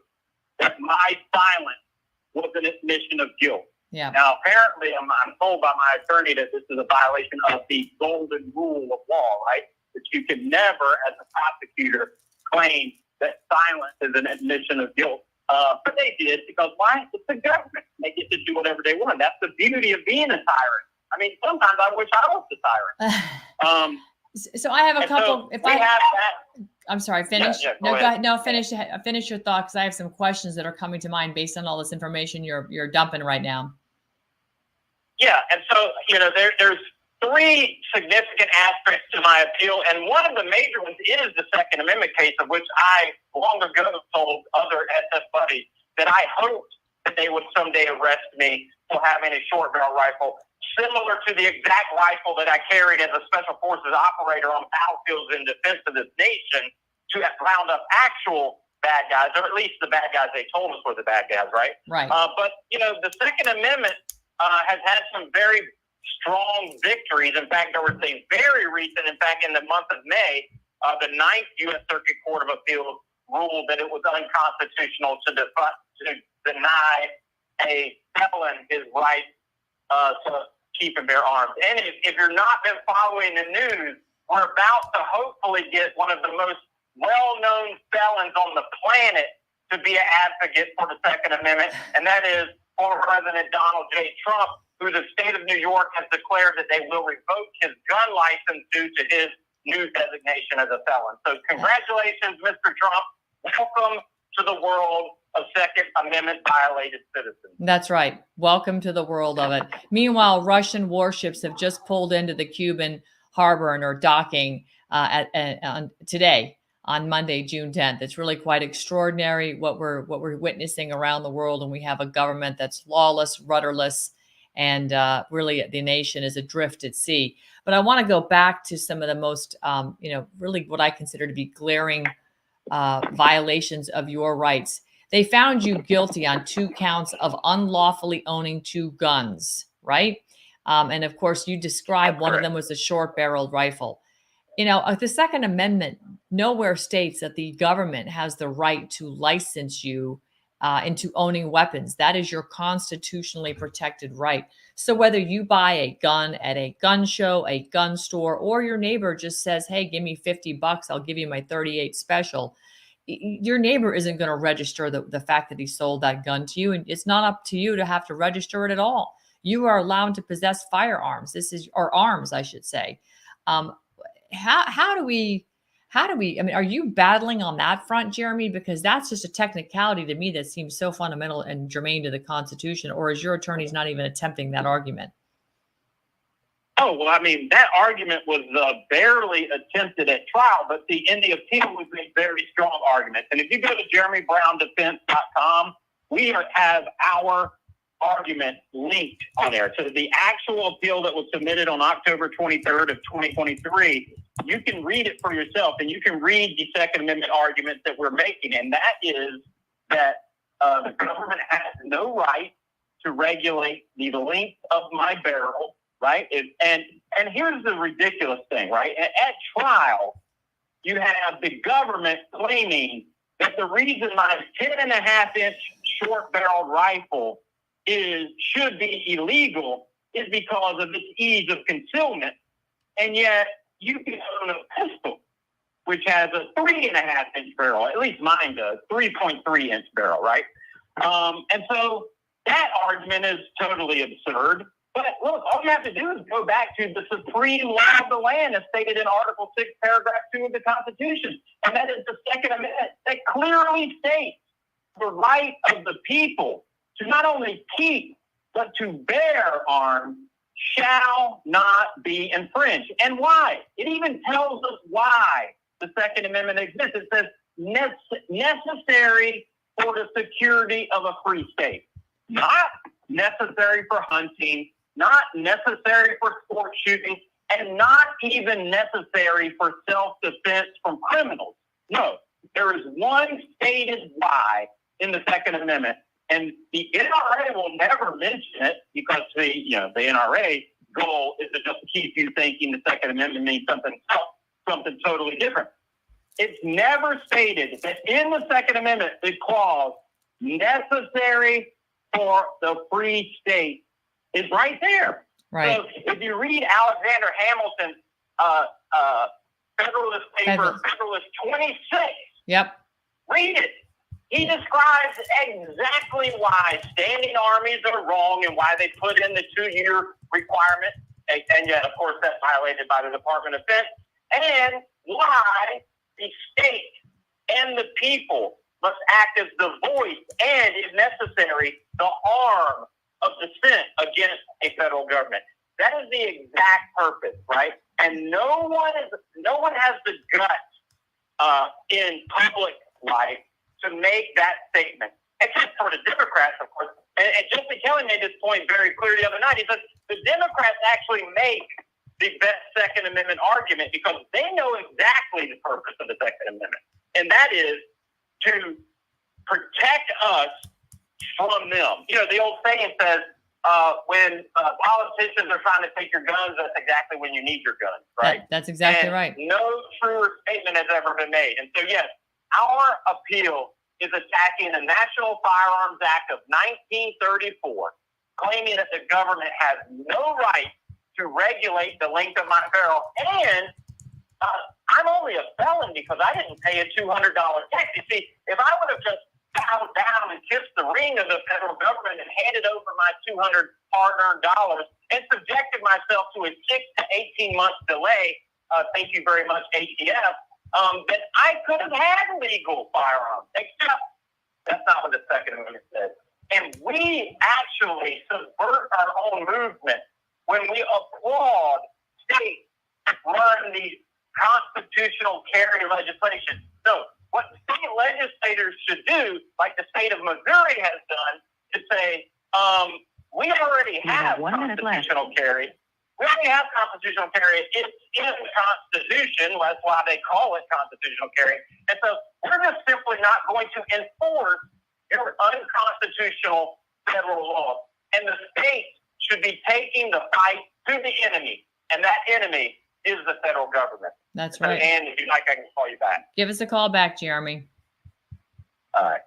that my silence was an admission of guilt. Yeah. Now, apparently, I'm told by my attorney that this is a violation of the golden rule of law, right? That you can never, as a prosecutor, claim that silence is an admission of guilt. But they did, because why? It's the government. They get to do whatever they want. That's the beauty of being a tyrant. I mean, sometimes I wish I was the tyrant. So I have a couple. So I'm sorry. Finish. Yeah, go go ahead. No, finish. Finish your thought, because I have some questions that are coming to mind based on all this information you're dumping right now. Yeah, and so there's three significant aspects to my appeal, and one of the major ones is the Second Amendment case, of which I long ago told other SS buddies that I hoped that they would someday arrest me for having a short barrel rifle, similar to the exact rifle that I carried as a Special Forces operator on battlefields in defense of this nation to round up actual bad guys, or at least the bad guys they told us were the bad guys, right? Right. But, the Second Amendment has had some very strong victories. In fact, there was a very recent, in fact, in the month of May, the 9th U.S. Circuit Court of Appeals ruled that it was unconstitutional to deny a felon his right to keep and bear arms. And if you're not been following the news, we're about to hopefully get one of the most well-known felons on the planet to be an advocate for the Second Amendment, and that is former President Donald J. Trump, who the state of New York has declared that they will revoke his gun license due to his new designation as a felon. So congratulations, Mr. Trump. Welcome to the world of Second Amendment violated citizens. That's right. Welcome to the world of it. Meanwhile, Russian warships have just pulled into the Cuban harbor and are docking today on Monday, June 10th. It's really quite extraordinary what we're witnessing around the world, and we have a government that's lawless, rudderless, and really the nation is adrift at sea. But I want to go back to some of the most, really what I consider to be glaring violations of your rights. They found you guilty on 2 counts of unlawfully owning 2 guns, right? And of course, you described one of them was a short-barreled rifle. The Second Amendment nowhere states that the government has the right to license you into owning weapons. That is your constitutionally protected right. So whether you buy a gun at a gun show, a gun store, or your neighbor just says, hey, give me $50, I'll give you my 38 special. Your neighbor isn't going to register the fact that he sold that gun to you. And it's not up to you to have to register it at all. You are allowed to possess firearms. Or arms, I should say. How do we, are you battling on that front, Jeremy? Because that's just a technicality to me that seems so fundamental and germane to the Constitution. Or is your attorneys not even attempting that argument? Oh, well, I mean, that argument was barely attempted at trial, but see, in the appeal was a very strong argument. And if you go to jeremybrown.defense.com, we have our argument linked on there. So the actual appeal that was submitted on October 23rd of 2023, you can read it for yourself, and you can read the Second Amendment argument that we're making. And that is that the government has no right to regulate the length of my barrel, right? And here's the ridiculous thing, right? At trial, you have the government claiming that the reason my 10.5-inch short-barreled rifle should be illegal is because of its ease of concealment, and yet you can own a pistol which has a 3.5-inch barrel. At least mine does, 3.3-inch barrel, right? And so that argument is totally absurd. But look, all you have to do is go back to the supreme law of the land as stated in Article 6, Paragraph 2 of the Constitution. And that is the Second Amendment that clearly states the right of the people to not only keep, but to bear arms shall not be infringed. And why? It even tells us why the Second Amendment exists. It says necessary for the security of a free state. Not necessary for hunting, not necessary for sport shooting, and not even necessary for self-defense from criminals. No, there is one stated why in the Second Amendment, and the NRA will never mention it because the NRA goal is to just keep you thinking the Second Amendment means something totally different. It's never stated that in the Second Amendment the clause necessary for the free state is right there. Right. So if you read Alexander Hamilton's Federalist paper, Federalist 26, yep, read it. He describes exactly why standing armies are wrong and why they put in the 2-year requirement, and yet, of course, that's violated by the Department of Defense, and why the state and the people must act as the voice and, if necessary, the arm of dissent against a federal government. That is the exact purpose, right? And no one has the guts in public life to make that statement, except for the Democrats, of course. And Jesse Kelly made this point very clear the other night. He said the Democrats actually make the best Second Amendment argument because they know exactly the purpose of the Second Amendment, and that is to protect us from them. You know, the old saying says, when politicians are trying to take your guns, that's exactly when you need your guns, right? That's exactly and right. No truer statement has ever been made. And so, yes, our appeal is attacking the National Firearms Act of 1934, claiming that the government has no right to regulate the length of my barrel. And I'm only a felon because I didn't pay a $200 tax. You see, if I would have just bowed down and kissed the ring of the federal government and handed over my $200 hard-earned dollars and subjected myself to a 6 to 18 month delay, thank you very much, ATF, that I could have had legal firearms, except that's not what the Second Amendment says. And we actually subvert our own movement when we applaud states run these constitutional carry legislation. So what state legislators should do, like the state of Missouri has done, is say, we already have constitutional carry. We already have constitutional carry. It's in the Constitution. That's why they call it constitutional carry. And so we're just simply not going to enforce your unconstitutional federal law. And the states should be taking the fight to the enemy. And that enemy is the federal government. That's right. And if you'd like, I can call you back. Give us a call back, Jeremy. All right.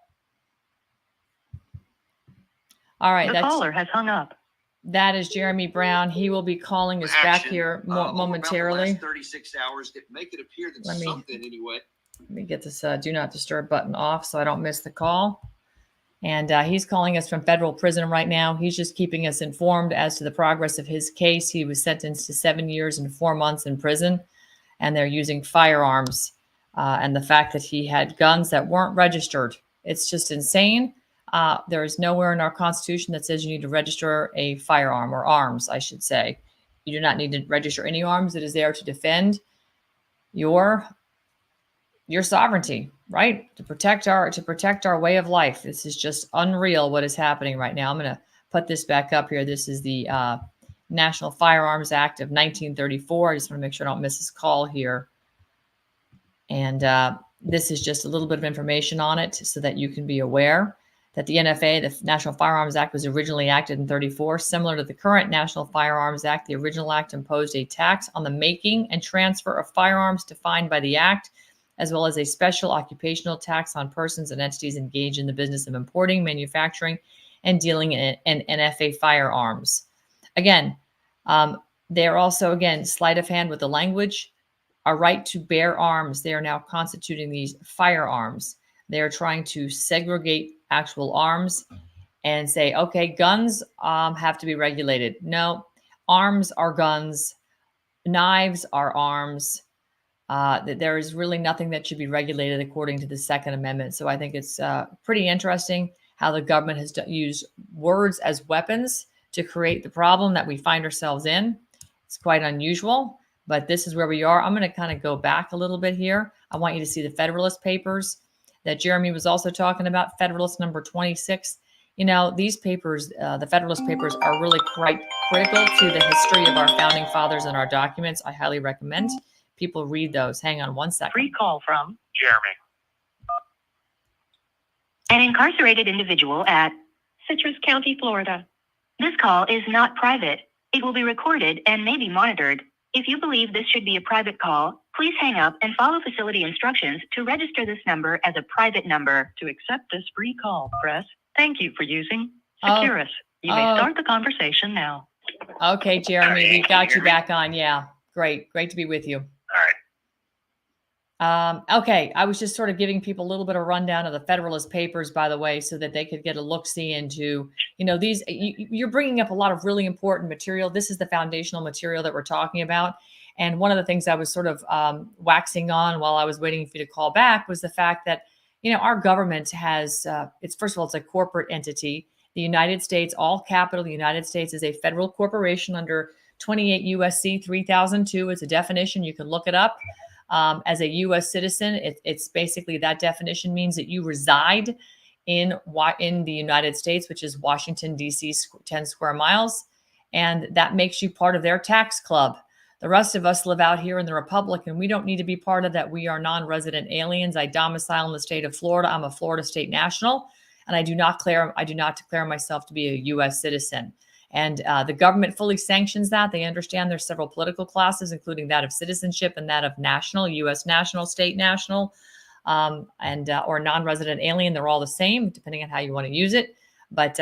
All right. The caller has hung up. That is Jeremy Brown. He will be calling us back here momentarily. 36 hours to make it appear that something anyway. Let me get this do not disturb button off so I don't miss the call. And he's calling us from federal prison right now. He's just keeping us informed as to the progress of his case. He was sentenced to 7 years and 4 months in prison, and they're using firearms and the fact that he had guns that weren't registered. It's just insane. There is nowhere in our Constitution that says you need to register a firearm, or arms, I should say. You do not need to register any arms. It is there to defend your sovereignty, right? To protect our way of life. This is just unreal what is happening right now. I'm going to put this back up here. This is the National Firearms Act of 1934. I just want to make sure I don't miss this call here. And this is just a little bit of information on it so that you can be aware that the NFA, the National Firearms Act, was originally acted in 34. Similar to the current National Firearms Act, the original act imposed a tax on the making and transfer of firearms defined by the act, as well as a special occupational tax on persons and entities engaged in the business of importing, manufacturing, and dealing in NFA firearms. Again, they're also, again, sleight of hand with the language. A right to bear arms. They are now constituting these firearms. They are trying to segregate actual arms and say, okay, guns have to be regulated. No, arms are guns. Knives are arms. There is really nothing that should be regulated according to the Second Amendment. So I think it's pretty interesting how the government has used words as weapons to create the problem that we find ourselves in. It's quite unusual, but this is where we are. I'm going to kind of go back a little bit here. I want you to see the Federalist Papers that Jeremy was also talking about, Federalist number 26. You know, these papers, the Federalist Papers, are really quite critical to the history of our founding fathers and our documents. I highly recommend people read those. Hang on one second. Free call from Jeremy. An incarcerated individual at Citrus County, Florida. This call is not private. It will be recorded and may be monitored. If you believe this should be a private call, please hang up and follow facility instructions to register this number as a private number. To accept this free call, press "Thank you for using Securus." You may start the conversation now. Okay, Jeremy, we got you back on. Yeah, great to be with you. Okay, I was just sort of giving people a little bit of rundown of the Federalist Papers, by the way, so that they could get a look-see into, you know, these. You're bringing up a lot of really important material. This is the foundational material that we're talking about. And one of the things I was sort of waxing on while I was waiting for you to call back was the fact that, you know, our government has, it's first of all, it's a corporate entity. The United States, all capital, the United States is a federal corporation under 28 USC 3002. It's a definition. You can look it up. As a U.S. citizen, it's basically that definition means that you reside in the United States, which is Washington, D.C., 10 square miles. And that makes you part of their tax club. The rest of us live out here in the Republic, and we don't need to be part of that. We are non-resident aliens. I domicile in the state of Florida. I'm a Florida state national, and I do not declare myself to be a U.S. citizen. And the government fully sanctions that. They understand there's several political classes, including that of citizenship and that of national, U.S. national, state national, or non-resident alien. They're all the same, depending on how you want to use it. But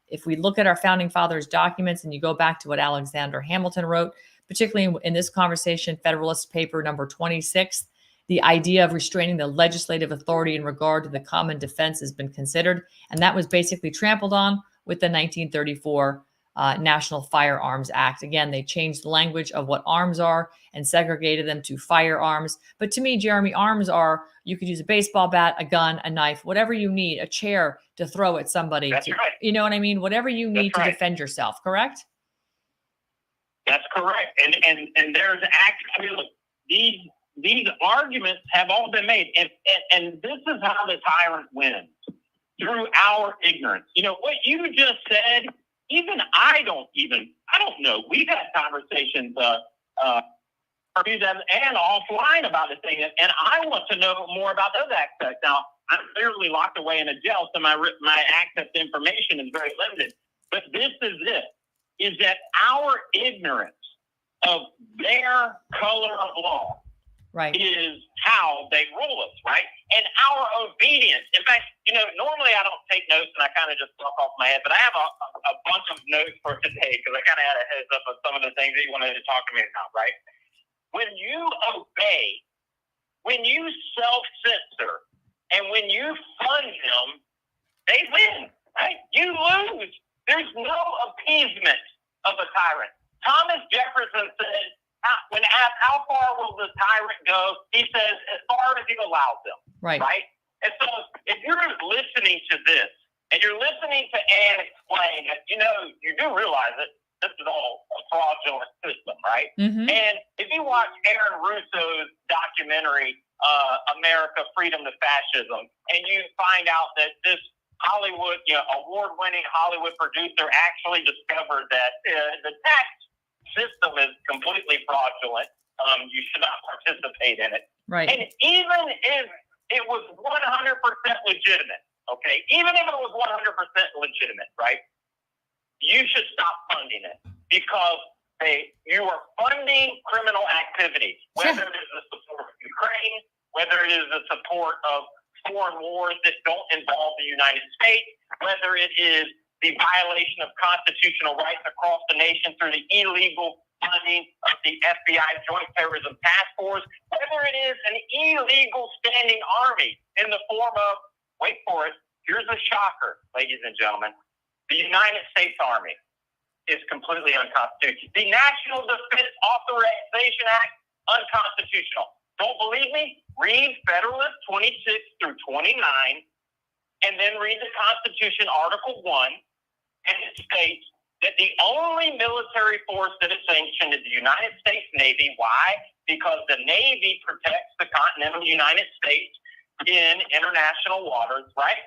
if we look at our founding fathers' documents and you go back to what Alexander Hamilton wrote, particularly in this conversation, Federalist Paper number 26, the idea of restraining the legislative authority in regard to the common defense has been considered. And that was basically trampled on with the 1934 National Firearms Act. Again, they changed the language of what arms are and segregated them to firearms. But to me, Jeremy, arms are, you could use a baseball bat, a gun, a knife, whatever you need, a chair to throw at somebody. That's right. You know what I mean? Whatever you need to defend yourself, correct? That's correct. And there's actually, look, these arguments have all been made. And this is how the tyrant wins, through our ignorance. You know, what you just said, even I don't know. We've had conversations and offline about this thing, and I want to know more about those aspects. Now, I'm clearly locked away in a jail, so my access to information is very limited. But this is it, is that our ignorance of their color of law is how they rule us, right? And our obedience. In fact, you know, normally I don't take notes and I kind of just talk off my head, but I have a bunch of notes for today because I kind of had a heads up of some of the things that you wanted to talk to me about, right? When you obey, when you self-censor, and when you fund them, they win, right? You lose. There's no appeasement of a tyrant. Thomas Jefferson said, when asked how far will the tyrant go, he says as far as he allows them. Right. And so if you're listening to this and you're listening to Ann explain, you know, you do realize it, this is all a fraudulent system, right? Mm-hmm. And if you watch Aaron Russo's documentary, America, Freedom to Fascism, and you find out that this Hollywood, award-winning Hollywood producer actually discovered that the tax system is completely fraudulent. You should not participate in it. Right. And even if it was 100% legitimate, okay, even if it was 100% legitimate, right, you should stop funding it because you are funding criminal activity, whether it is the support of Ukraine, whether it is the support of foreign wars that don't involve the United States, whether it is the violation of constitutional rights across the nation through the illegal funding of the FBI Joint Terrorism Task Force, whether it is an illegal standing army in the form of, wait for it, here's a shocker, ladies and gentlemen, the United States Army is completely unconstitutional. The National Defense Authorization Act, unconstitutional. Don't believe me? Read Federalist 26 through 29, and then read the Constitution, Article 1, and it states that the only military force that is sanctioned is the United States Navy. Why? Because the Navy protects the continental United States in international waters, right?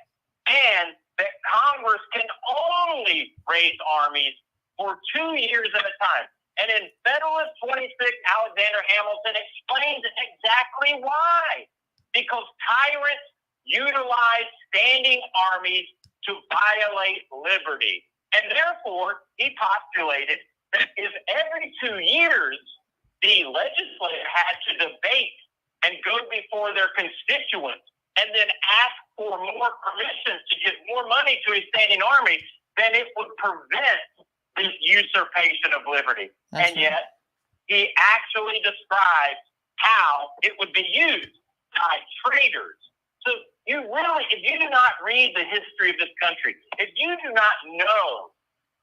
And that Congress can only raise armies for 2 years at a time. And in Federalist 26, Alexander Hamilton explains exactly why. Because tyrants utilize standing armies to violate liberty. And therefore, he postulated that if every 2 years the legislature had to debate and go before their constituents and then ask for more permissions to give more money to a standing army, then it would prevent this usurpation of liberty. That's and yet, he actually describes how it would be used by traitors. So you really, if you do not read the history of this country, if you do not know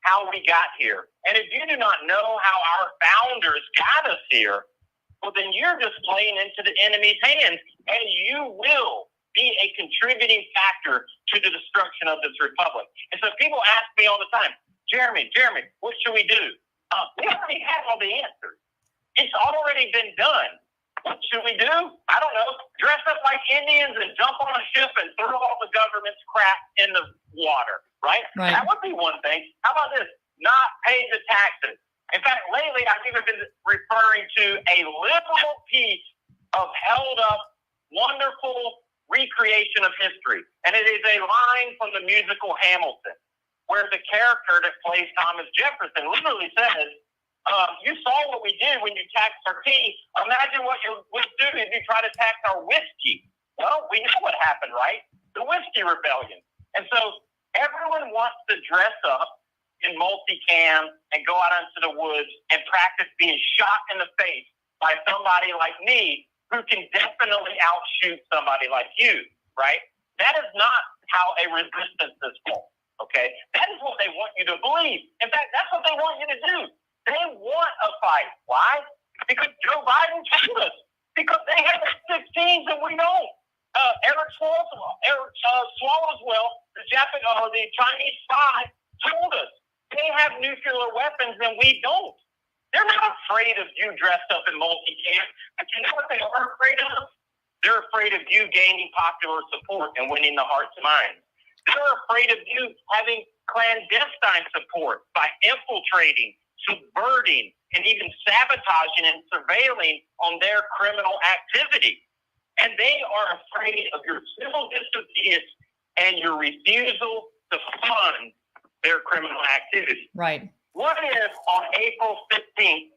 how we got here, and if you do not know how our founders got us here, well, then you're just playing into the enemy's hands, and you will be a contributing factor to the destruction of this republic. And so people ask me all the time, Jeremy, what should we do? We already have all the answers. It's already been done. What should we do? I don't know. Dress up like Indians and jump on a ship and throw all the government's crap in the water, right? That would be one thing. How about this? Not pay the taxes. In fact, lately I've even been referring to a liberal piece of held up, wonderful recreation of history. And it is a line from the musical Hamilton, where the character that plays Thomas Jefferson literally says, you saw what we did when you taxed our tea. Imagine what you would do if you try to tax our whiskey. Well, we know what happened, right? The Whiskey Rebellion. And so everyone wants to dress up in multicam and go out into the woods and practice being shot in the face by somebody like me who can definitely outshoot somebody like you, right? That is not how a resistance is formed. Okay, that is what they want you to believe. In fact, that's what they want you to do. They want a fight. Why? Because Joe Biden told us. Because they have F-16s and we don't. Eric Swallowswell, the Chinese spy, told us they have nuclear weapons and we don't. They're not afraid of you dressed up in multicam. But you know what they are afraid of? They're afraid of you gaining popular support and winning the hearts and minds. They're afraid of you having clandestine support by infiltrating, subverting, and even sabotaging and surveilling on their criminal activity. And they are afraid of your civil disobedience and your refusal to fund their criminal activity. Right. What if on April 15th,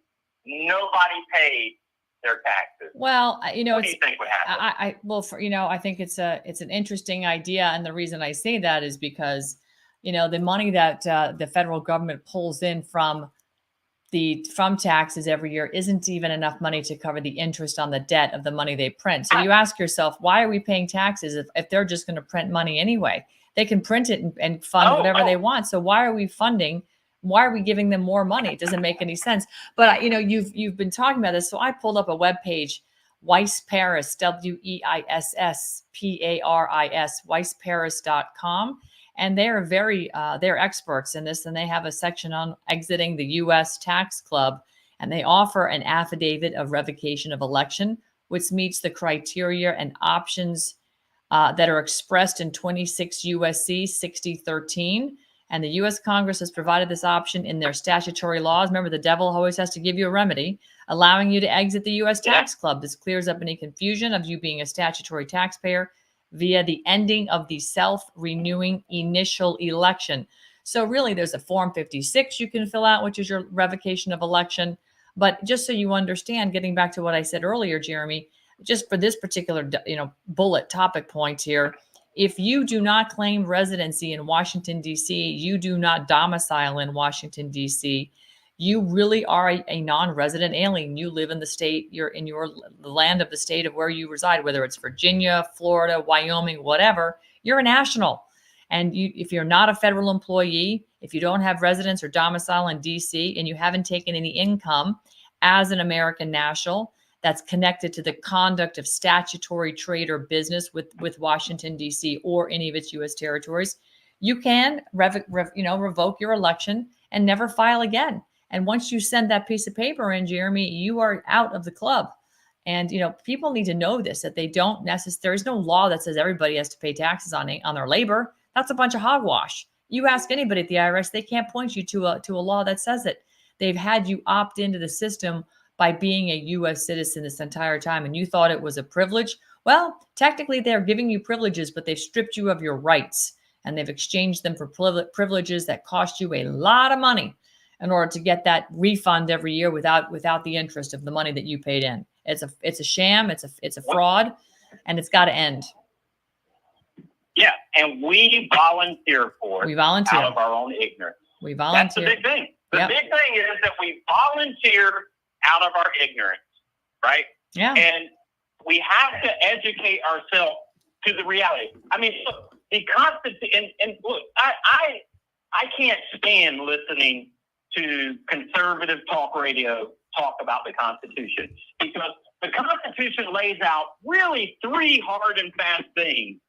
nobody paid their taxes? Well, what do you think would happen? I think it's an interesting idea, and the reason I say that is because, the money that the federal government pulls in from taxes every year isn't even enough money to cover the interest on the debt of the money they print. So you ask yourself, why are we paying taxes if they're just going to print money anyway? They can print it and fund whatever they want. So why are we funding? Why are we giving them more money? It doesn't make any sense. But you've been talking about this, so I pulled up a web page, Weiss Paris, WEISSPARIS, weissparis.com, And they're they're experts in this, and they have a section on exiting the U.S. tax club, and they offer an affidavit of revocation of election, which meets the criteria and options that are expressed in 26 U.S.C. 6013. And the U.S. Congress has provided this option in their statutory laws. Remember, the devil always has to give you a remedy, allowing you to exit the U.S. tax club. This clears up any confusion of you being a statutory taxpayer via the ending of the self-renewing initial election. So really, there's a Form 56 you can fill out, which is your revocation of election. But just so you understand, getting back to what I said earlier, Jeremy, just for this particular, bullet topic point here, if you do not claim residency in Washington, D.C., you do not domicile in Washington, D.C., you really are a non-resident alien. You live in the state, you're in the land of the state of where you reside, whether it's Virginia, Florida, Wyoming, whatever, you're a national. And if you're not a federal employee, if you don't have residence or domicile in D.C., and you haven't taken any income as an American national that's connected to the conduct of statutory trade or business with Washington, D.C. or any of its U.S. territories, you can revoke your election and never file again. And once you send that piece of paper in, Jeremy, you are out of the club. And, people need to know this, that they don't there is no law that says everybody has to pay taxes on their labor. That's a bunch of hogwash. You ask anybody at the IRS, they can't point you to a law that says it. They've had you opt into the system by being a U.S. citizen this entire time, and you thought it was a privilege. Well, technically they're giving you privileges, but they've stripped you of your rights, and they've exchanged them for privileges that cost you a lot of money in order to get that refund every year without the interest of the money that you paid in. It's a sham. It's a fraud, and it's got to end. Yeah, and we volunteer for it. We volunteer out of our own ignorance. We volunteer. That's the big thing. The big thing is that we volunteer out of our ignorance, right? Yeah. And we have to educate ourselves to the reality. I mean, look, the Constitution, and look, I can't stand listening to conservative talk radio talk about the Constitution, because the Constitution lays out really 3 hard and fast things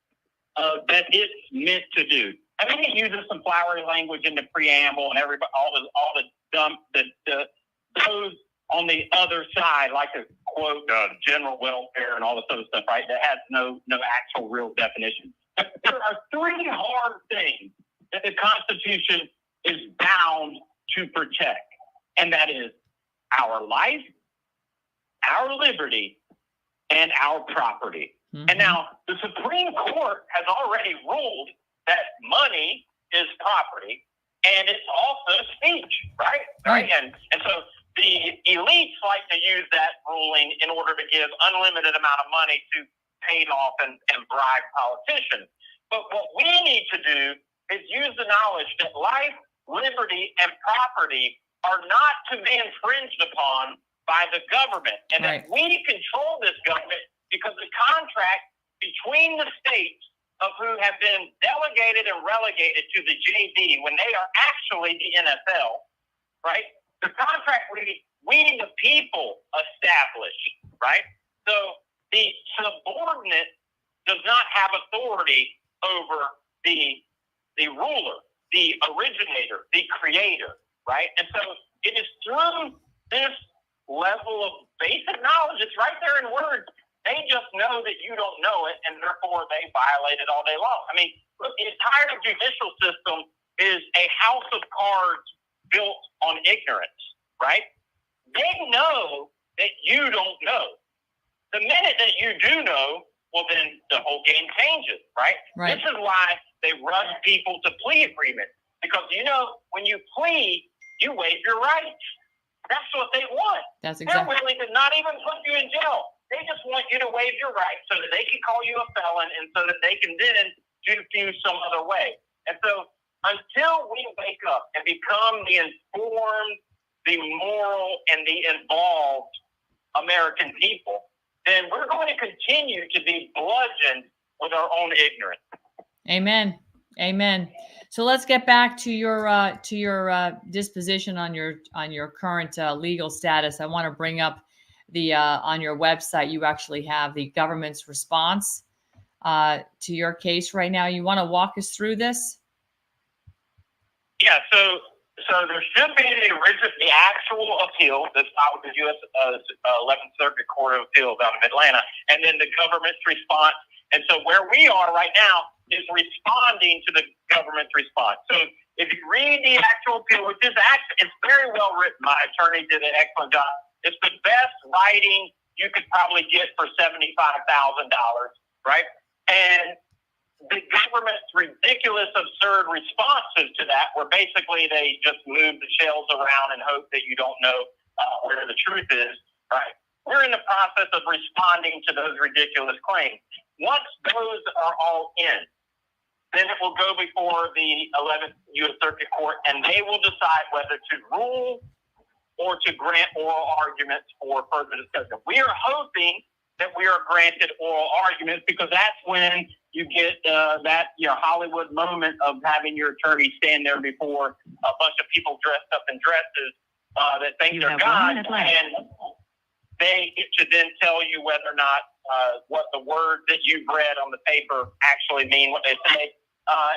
that it's meant to do. I mean, it uses some flowery language in the preamble and everybody, all the dumb, those on the other side, like to quote general welfare and all this other stuff, right? That has no actual real definition. But there are 3 hard things that the Constitution is bound to protect, and that is our life, our liberty, and our property. Mm-hmm. And now the Supreme Court has already ruled that money is property, and it's also speech, right? And so the elites like to use that ruling in order to give unlimited amount of money to paid off and bribe politicians. But what we need to do is use the knowledge that life, liberty, and property are not to be infringed upon by the government, and that we control this government because the contract between the states of who have been delegated and relegated to the JV when they are actually the NFL, right? The contract we the people establish, right? So the subordinate does not have authority over the ruler, the originator, the creator, right? And so it is through this level of basic knowledge, it's right there in words. They just know that you don't know it, and therefore they violate it all day long. I mean, look, the entire judicial system is a house of cards built on ignorance, right? They know that you don't know. The minute that you do know, well, then the whole game changes, right? This is why they rush people to plea agreements, because, when you plead, you waive your rights. That's what they want. That's exactly. They're willing to not even put you in jail. They just want you to waive your rights so that they can call you a felon and so that they can then do you some other way. And so until we wake up and become the informed, the moral, and the involved American people, then we're going to continue to be bludgeoned with our own ignorance. Amen. Amen. So let's get back to your disposition on your current legal status. I want to bring up the on your website. You actually have the government's response to your case right now. You want to walk us through this? Yeah, so there should be the actual appeal that's filed with the U.S. 11th Circuit Court of Appeals out of Atlanta, and then the government's response. And so where we are right now is responding to the government's response. So if you read the actual appeal, which is actually, it's very well written. My attorney did an excellent job. It's the best writing you could probably get for $75,000, right? And the government's ridiculous, absurd responses to that, where basically they just move the shells around and hope that you don't know where the truth is, right? We're in the process of responding to those ridiculous claims. Once those are all in, then it will go before the 11th U.S. Circuit Court, and they will decide whether to rule or to grant oral arguments for further discussion. We are hoping that we are granted oral arguments, because that's when you get that Hollywood moment of having your attorney stand there before a bunch of people dressed up in dresses that think they're God, and they get to then tell you whether or not what the words that you've read on the paper actually mean what they say.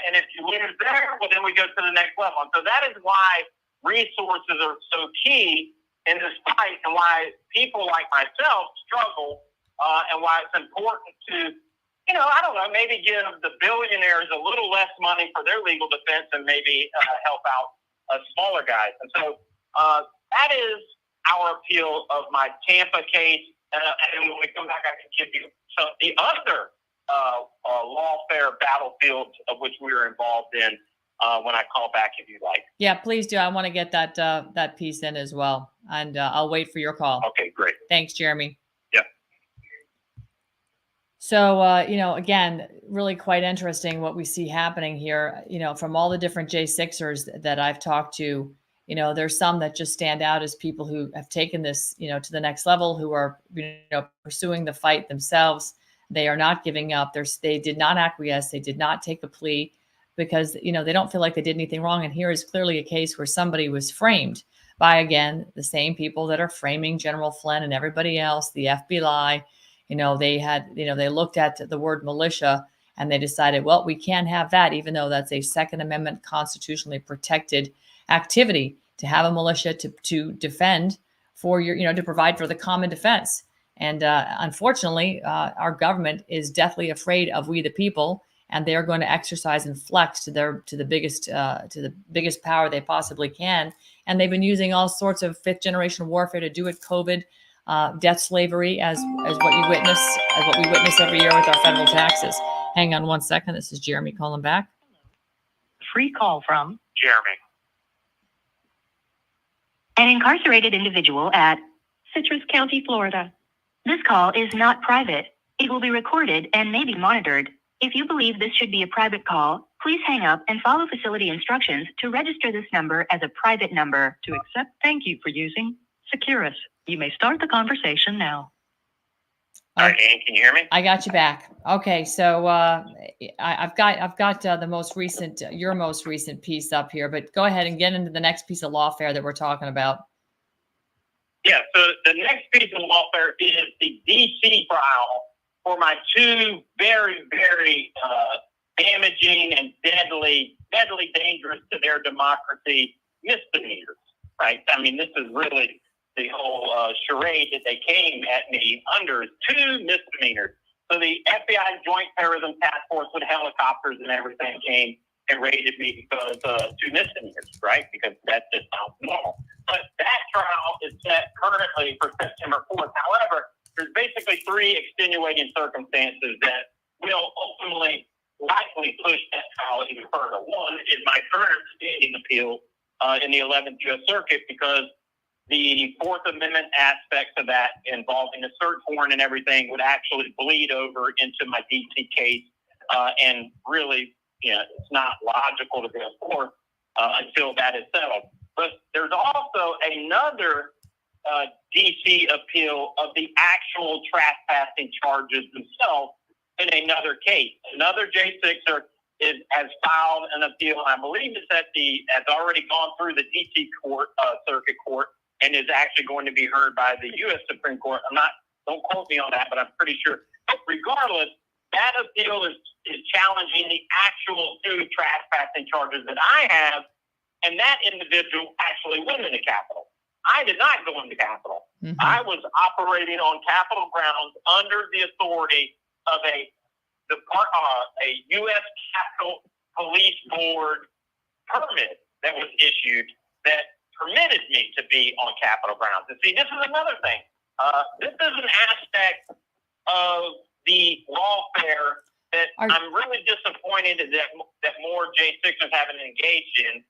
And if you lose there, well, then we go to the next level. And so that is why resources are so key in this fight, and why people like myself struggle, and why it's important to, I don't know, maybe give the billionaires a little less money for their legal defense and maybe help out smaller guys. And so that is our appeal of my Tampa case. And when we come back, I can give you the other lawfare battlefields of which we were involved in when I call back, if you like. Yeah, please do. I want to get that piece in as well. And I'll wait for your call. Okay, great. Thanks, Jeremy. Yeah. So, again, really quite interesting what we see happening here, from all the different J6ers that I've talked to. There's some that just stand out as people who have taken this, to the next level, who are, pursuing the fight themselves. They are not giving up. They did not acquiesce. They did not take a plea because, they don't feel like they did anything wrong. And here is clearly a case where somebody was framed by, again, the same people that are framing General Flynn and everybody else, the FBI. They looked at the word militia and they decided, well, we can't have that, even though that's a Second Amendment constitutionally protected activity, to have a militia to defend for to provide for the common defense. And unfortunately, our government is deathly afraid of we the people, and they are going to exercise and flex to the biggest power they possibly can. And they've been using all sorts of fifth generation warfare to do it. COVID, debt slavery, as what we witness every year with our federal taxes. Hang on one second. This is Jeremy calling back. Free call from Jeremy. An incarcerated individual at Citrus County, Florida. This call is not private. It will be recorded and may be monitored. If you believe this should be a private call, please hang up and follow facility instructions to register this number as a private number. To accept, thank you for using Securus. You may start the conversation now. All right, Ann, can you hear me? I got you back. Okay, so I've got the most recent, your most recent piece up here, but go ahead and get into the next piece of lawfare that we're talking about. Yeah, so the next piece of lawfare is the D.C. trial for my two very, very damaging and deadly dangerous to their democracy misdemeanors, right? I mean, this is really the whole charade that they came at me under, two misdemeanors. So the FBI Joint Terrorism Task Force with helicopters and everything came and raided me because two misdemeanors, right? Because that just sounds normal. But that trial is set currently for September 4th. However, there's basically three extenuating circumstances that will ultimately likely push that trial even further. One is my current standing appeal in the 11th U.S. Circuit, because the Fourth Amendment aspects of that involving the search warrant and everything would actually bleed over into my D.C. case. And really, it's not logical to go forth until that is settled. But there's also another D.C. appeal of the actual trespassing charges themselves in another case. Another J6er has filed an appeal, and I believe has already gone through the D.C. Circuit Court, and is actually going to be heard by the U.S. Supreme Court. Don't quote me on that, but I'm pretty sure. But regardless, that appeal is challenging the actual two trespassing charges that I have and that individual actually went in the Capitol. I did not go in the Capitol. Mm-hmm. I was operating on Capitol grounds under the authority of a U.S. Capitol Police Board permit that was issued that permitted me to be on Capitol grounds. And see, this is another thing. This is an aspect of the lawfare that I'm really disappointed that more J6ers haven't engaged in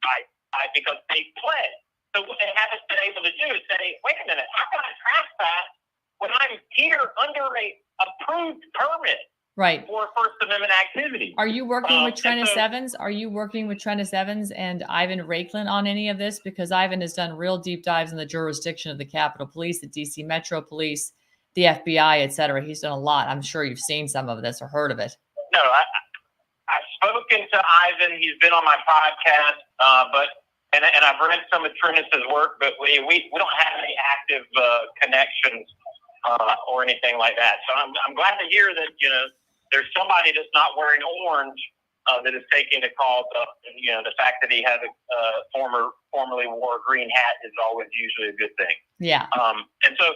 because they fled. So what they haven't been able to do is say, wait a minute, how can I trespass when I'm here under a approved permit? Right. For First Amendment activity. Are you working with Trennis Evans? Are you working with Trennis Evans and Ivan Raiklan on any of this? Because Ivan has done real deep dives in the jurisdiction of the Capitol Police, the DC Metro Police, the FBI, et cetera. He's done a lot. I'm sure you've seen some of this or heard of it. No, I've spoken to Ivan. He's been on my podcast, and I've read some of Trennis's work, but we don't have any active connections or anything like that. So I'm glad to hear that there's somebody that's not wearing orange that is taking the call. The fact that he has formerly wore a green hat is always usually a good thing. Yeah. And so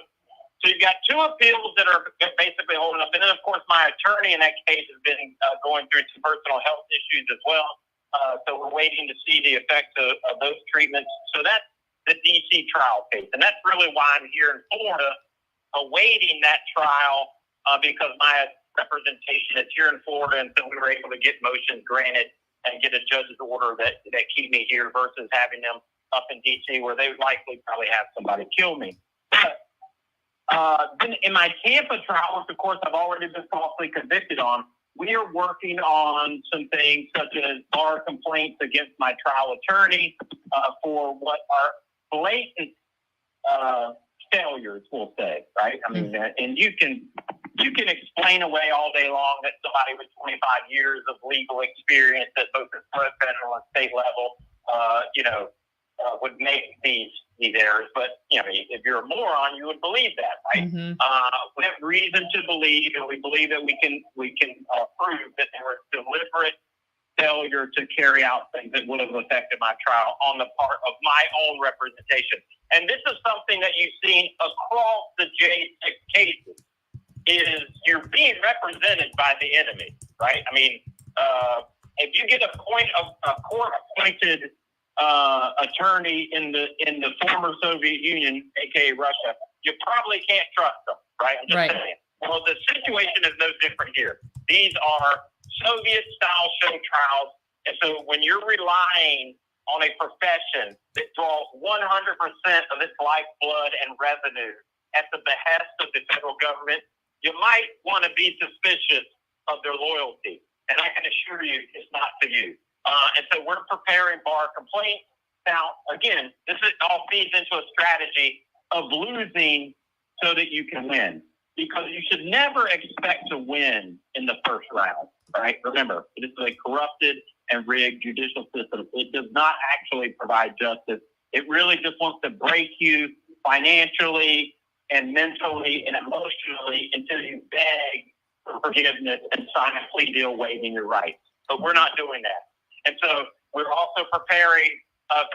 you've got two appeals that are basically holding up, and then of course my attorney in that case has been going through some personal health issues as well. So we're waiting to see the effects of those treatments. So that's the DC trial case, and that's really why I'm here in Florida, awaiting that trial because my representation is here in Florida until we were able to get motions granted and get a judge's order that keep me here versus having them up in DC where they would likely probably have somebody kill me. But then in my Tampa trial, which of course I've already been falsely convicted on, we are working on some things such as bar complaints against my trial attorney for what are blatant failures, we'll say, right? I mean, and you can explain away all day long that somebody with 25 years of legal experience at both the federal and state level, would make these errors. But, if you're a moron, you would believe that, right? Mm-hmm. We have reason to believe, and we believe that we can prove that there was deliberate failure to carry out things that would have affected my trial on the part of my own representation. And this is something that you've seen across the J6 cases, is you're being represented by the enemy, right? I mean, if you get a court-appointed attorney in the former Soviet Union, aka Russia, you probably can't trust them, right? I'm just saying. Well, the situation is no different here. These are Soviet-style show trials, and so when you're relying on a profession that draws 100% of its lifeblood and revenue at the behest of the federal government, you might want to be suspicious of their loyalty. And I can assure you it's not to you. And so we're preparing bar complaints. Now, again, all feeds into a strategy of losing so that you can win. Because you should never expect to win in the first round, right? Remember, this is a corrupted and rigged judicial system. It does not actually provide justice. It really just wants to break you financially and mentally and emotionally until you beg for forgiveness and sign a plea deal waiving your rights. But we're not doing that. And so we're also preparing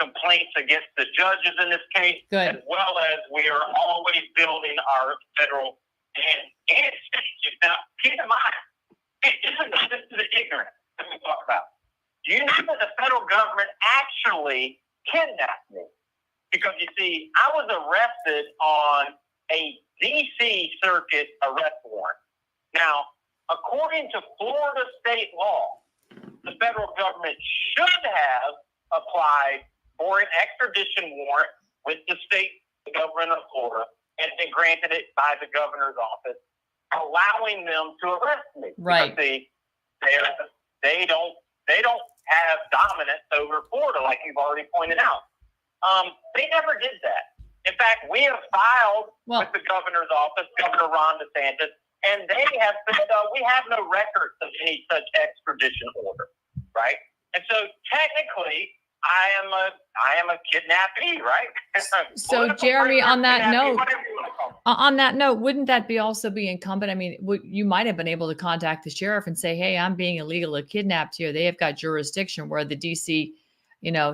complaints against the judges in this case, as well as we are always building our federal and state. Now, keep in mind, this is ignorant that we talk about. Do you know that the federal government actually kidnapped me? Because you see, I was arrested on a D.C. circuit arrest warrant. Now, according to Florida state law, the federal government should have applied for an extradition warrant with the government of Florida and been granted it by the governor's office, allowing them to arrest me. Right. Because they don't have dominance over Florida, like you've already pointed out. They never did that. In fact, we have filed with the governor's office, Governor Ron DeSantis, and they have said we have no records of any such extradition order, right? And so technically, I am a kidnappee, right? So Jeremy, on that note, wouldn't that also be incumbent? I mean, you might have been able to contact the sheriff and say, hey, I'm being illegally kidnapped here. They have got jurisdiction where the DC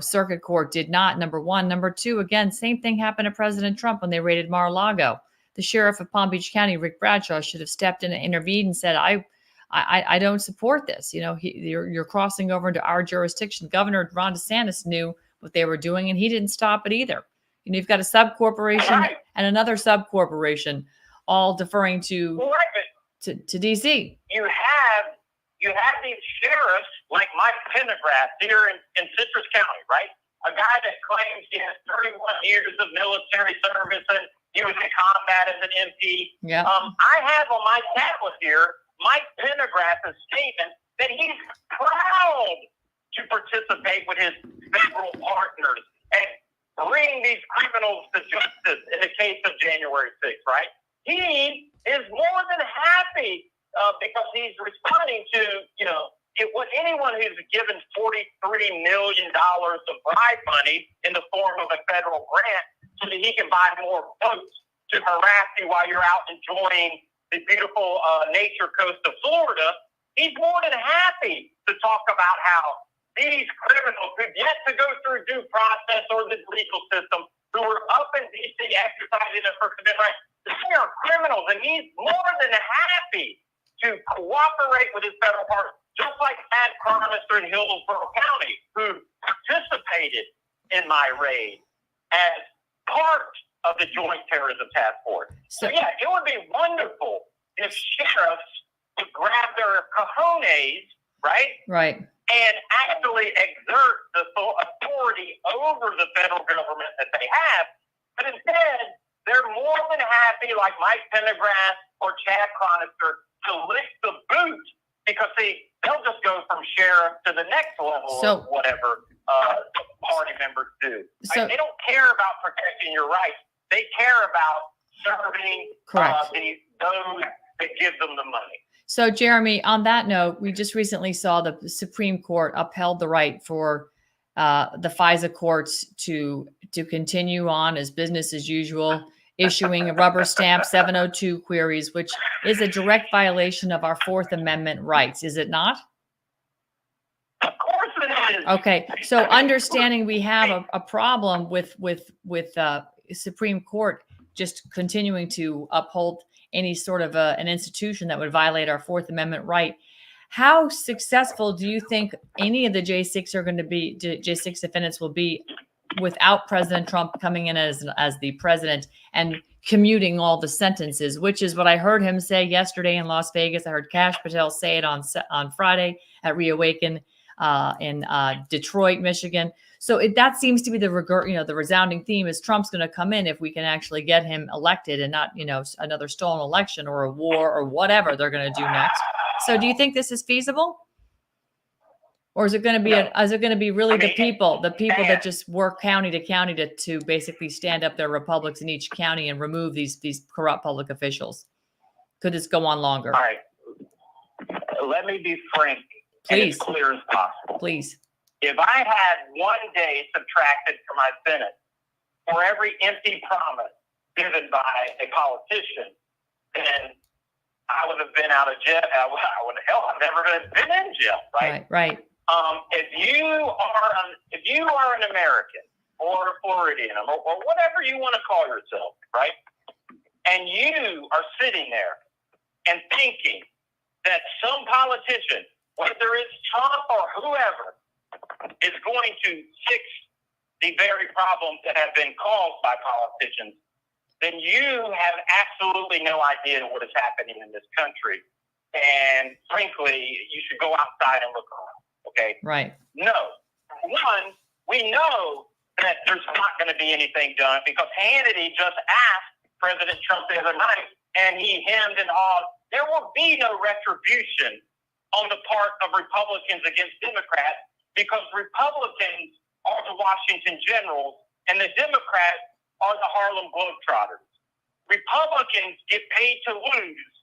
Circuit Court did not, number one. Number two, again, same thing happened to President Trump when they raided Mar-a-Lago. The sheriff of Palm Beach County, Rick Bradshaw, should have stepped in and intervened and said, I don't support this. You're crossing over into our jurisdiction. Governor Ron DeSantis knew what they were doing, and he didn't stop it either. You've got a sub-corporation and another sub-corporation all deferring to D.C. You have these sheriffs like Mike Pendergrass here in Citrus County, right? A guy that claims he has 31 years of military service and he was in combat as an MP. Yeah. I have on my tablet here Mike Pendergrass's statement that he's proud to participate with his federal partners and bring these criminals to justice in the case of January 6th, right? He is more than happy because he's responding to, what anyone who's given $43 million of bribe money in the form of a federal grant so that he can buy more boats to harass you while you're out enjoying the beautiful nature coast of Florida, he's more than happy to talk about how these criminals who've yet to go through due process or the legal system, who are up in D.C. exercising their First Amendment rights, they are criminals, and he's more than happy to cooperate with his federal partners, just like Pat Cronister in Hillsborough County, who participated in my raid as part of the Joint Terrorism Task Force. So yeah, it would be wonderful if sheriffs would grab their cojones, right? Right. And actually exert the authority over the federal government that they have. But instead, they're more than happy, like Mike Pendergrass or Chad Cronister, to lick the boot because they'll just go from sheriff to the next level of whatever party members do. They don't care about protecting your rights. They care about serving those that give them the money. So, Jeremy, on that note, we just recently saw the Supreme Court upheld the right for the FISA courts to continue on as business as usual, issuing a rubber stamp 702 queries, which is a direct violation of our Fourth Amendment rights, is it not? Of course it is. Okay, so understanding we have a problem with Supreme Court just continuing to uphold any sort of an institution that would violate our Fourth Amendment right. How successful do you think any of the J6 defendants will be without President Trump coming in as the president and commuting all the sentences, which is what I heard him say yesterday in Las Vegas. I heard Kash Patel say it on Friday at Reawaken in Detroit, Michigan. So that seems to be the resounding theme is Trump's going to come in if we can actually get him elected and not, another stolen election or a war or whatever they're going to do next. So do you think this is feasible? Or is it going to be really the people that just work county to county to basically stand up their republics in each county and remove these corrupt public officials? Could this go on longer? All right. Let me be frank and as clear as possible. Please. If I had one day subtracted from my sentence for every empty promise given by a politician, then I would have been out of jail. I've never been in jail, right? Right. If you are an American or a Floridian or whatever you want to call yourself, right? And you are sitting there and thinking that some politician, whether it's Trump or whoever, is going to fix the very problems that have been caused by politicians, then you have absolutely no idea what is happening in this country. And frankly, you should go outside and look around. Okay. Right. No. One, we know that there's not going to be anything done because Hannity just asked President Trump the other night, and he hemmed and hawed. There will be no retribution on the part of Republicans against Democrats because Republicans are the Washington Generals and the Democrats are the Harlem Globetrotters. Republicans get paid to lose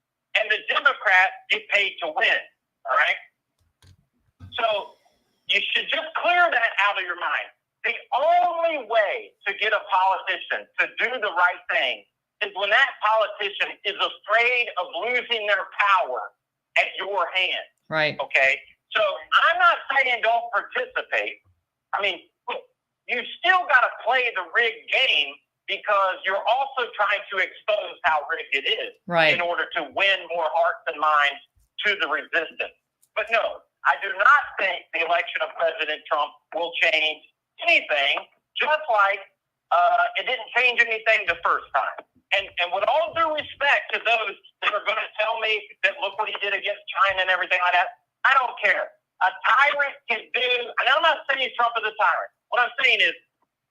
and the Democrats get paid to win. All right. So you should just clear that out of your mind. The only way to get a politician to do the right thing is when that politician is afraid of losing their power at your hand. Right. Okay. So I'm not saying don't participate. I mean, you still got to play the rigged game because you're also trying to expose how rigged it is Right. in order to win more hearts and minds to the resistance. But no, I do not think the election of President Trump will change anything, just like it didn't change anything the first time. And with all due respect to those that are going to tell me that look what he did against China and everything like that, I don't care. A tyrant can do, and I'm not saying Trump is a tyrant. What I'm saying is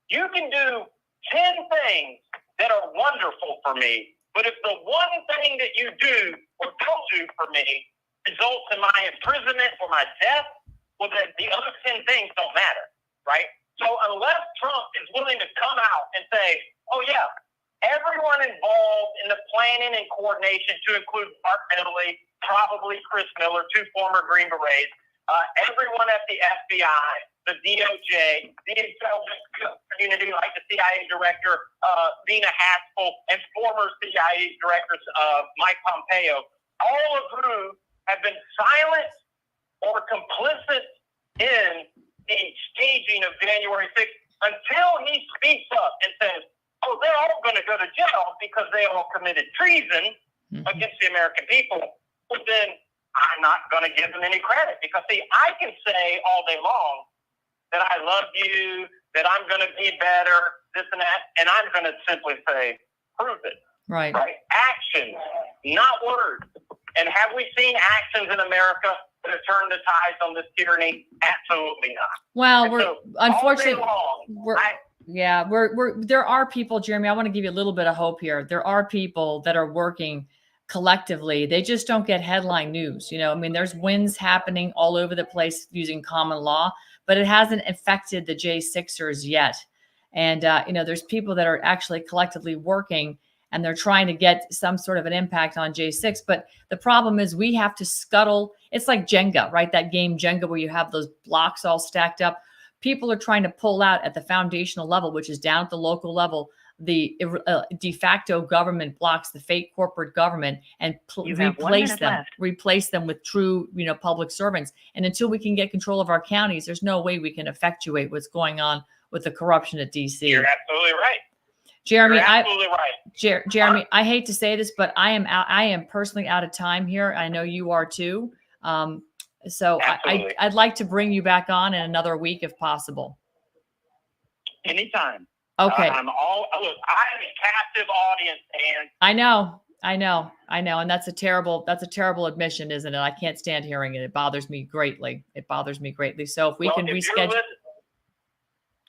you can do 10 things that are wonderful for me, but if the one thing that you do or don't do for me results in my imprisonment or my death, well, then the other 10 things don't matter, right? So unless Trump is willing to come out and say, oh, yeah, everyone involved in the planning and coordination, to include Mark Middley, probably Chris Miller, 2 former Green Berets, everyone at the FBI, the DOJ, the intelligence community, like the CIA director, Nina Haspel, and former CIA directors, Mike Pompeo, all of whom have been silent or complicit in the staging of January 6th until he speaks up and says, oh, they're all going to go to jail because they all committed treason against the American people. But then I'm not going to give them any credit because, see, I can say all day long that I love you, that I'm going to be better, this and that, and I'm going to simply say, prove it. Right. Actions, not words. And have we seen actions in America that have turned the tides on this tyranny? Absolutely not. Well, And we're so, unfortunately, all day long, we're there are people, Jeremy, I want to give you a little bit of hope here. There are people that are working collectively. They just don't get headline news. You know, I mean, there's wins happening all over the place using common law, but it hasn't affected the J6ers yet. And, you know, there's people that are actually collectively working and they're trying to get some sort of an impact on J6. But the problem is we have to scuttle. It's like Jenga, right? That game Jenga where you have those blocks all stacked up. People are trying to pull out at the foundational level, which is down at the local level, the de facto government blocks, the fake corporate government, and replace them with true, you know, public servants. And until we can get control of our counties, there's no way we can effectuate what's going on with the corruption at DC. You're absolutely right. Jeremy, You're absolutely right. Jeremy, I hate to say this, but I am personally out of time here. I know you are too. So I'd like to bring you back on in another week if possible. Anytime. Okay. I'm a captive audience, and I know. And that's a terrible admission, isn't it? I can't stand hearing it. It bothers me greatly. So if we can reschedule.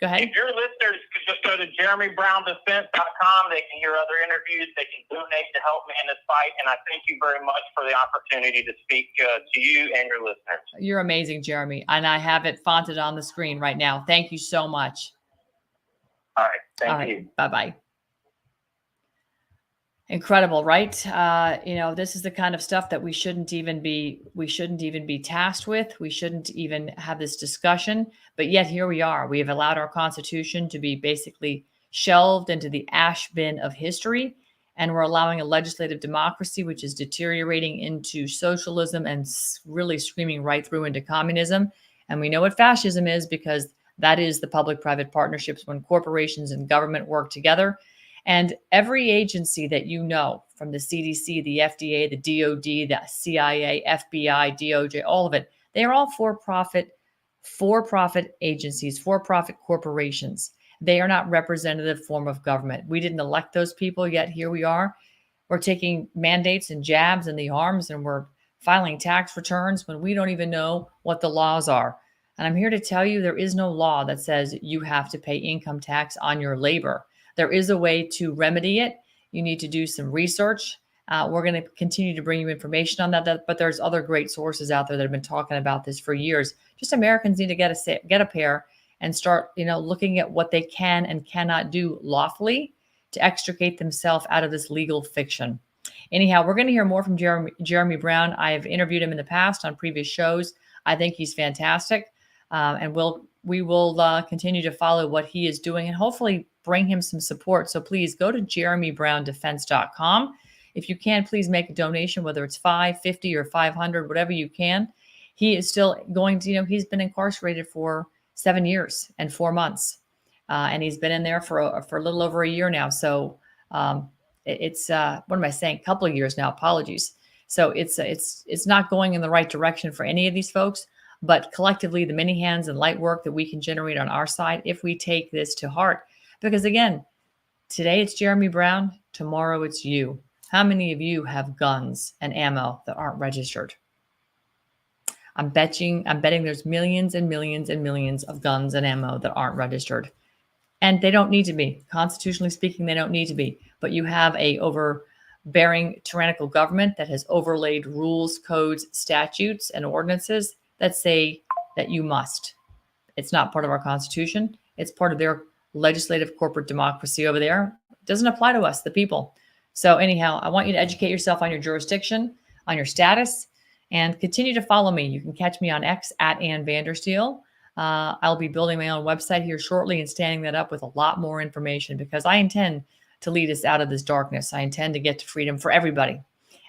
Go ahead. If your listeners could just go to jeremybrown.defense.com, they can hear other interviews. They can donate to help me in this fight. And I thank you very much for the opportunity to speak to you and your listeners. You're amazing, Jeremy. And I have it fonted on the screen right now. Thank you so much. All right. Thank you. Bye-bye. Incredible, right? You know, this is the kind of stuff that we shouldn't even be tasked with. We shouldn't even have this discussion. But yet here we are. We have allowed our Constitution to be basically shelved into the ash bin of history. And we're allowing a legislative democracy, which is deteriorating into socialism and really screaming right through into communism. And we know what fascism is because that is the public-private partnerships when corporations and government work together. And every agency that you know, from the CDC, the FDA, the DOD, the CIA, FBI, DOJ, all of it, they are all for-profit agencies, for-profit corporations. They are not representative form of government. We didn't elect those people, yet here we are. We're taking mandates and jabs in the arms, and we're filing tax returns when we don't even know what the laws are. And I'm here to tell you there is no law that says you have to pay income tax on your labor. There is a way to remedy it. You need to do some research. We're going to continue to bring you information on that, but there's other great sources out there that have been talking about this for years. Just Americans need to get a pair and start, you know, looking at what they can and cannot do lawfully to extricate themselves out of this legal fiction. Anyhow, we're going to hear more from Jeremy Brown. I've interviewed him in the past on previous shows. I think he's fantastic, and we will continue to follow what he is doing and hopefully bring him some support. So please go to jeremybrown.defense.com. If you can, please make a donation, whether it's $5, $50, or $500, whatever you can. He is still going to, you know, he's been incarcerated for 7 years and 4 months. and he's been in there for a little over a year now. So it's what am I saying? A couple of years now. Apologies. So it's not going in the right direction for any of these folks. But collectively, the many hands and light work that we can generate on our side, if we take this to heart, because again, today it's Jeremy Brown, tomorrow it's you. How many of you have guns and ammo that aren't registered? I'm betting there's millions and millions and millions of guns and ammo that aren't registered. And they don't need to be. Constitutionally speaking, they don't need to be. But you have a overbearing tyrannical government that has overlaid rules, codes, statutes, and ordinances that say that you must. It's not part of our Constitution. It's part of their legislative corporate democracy over there. It doesn't apply to us, the people. So anyhow, I want you to educate yourself on your jurisdiction, on your status, and continue to follow me. You can catch me on X at Ann Vandersteel. I'll be building my own website here shortly and standing that up with a lot more information because I intend to lead us out of this darkness. I intend to get to freedom for everybody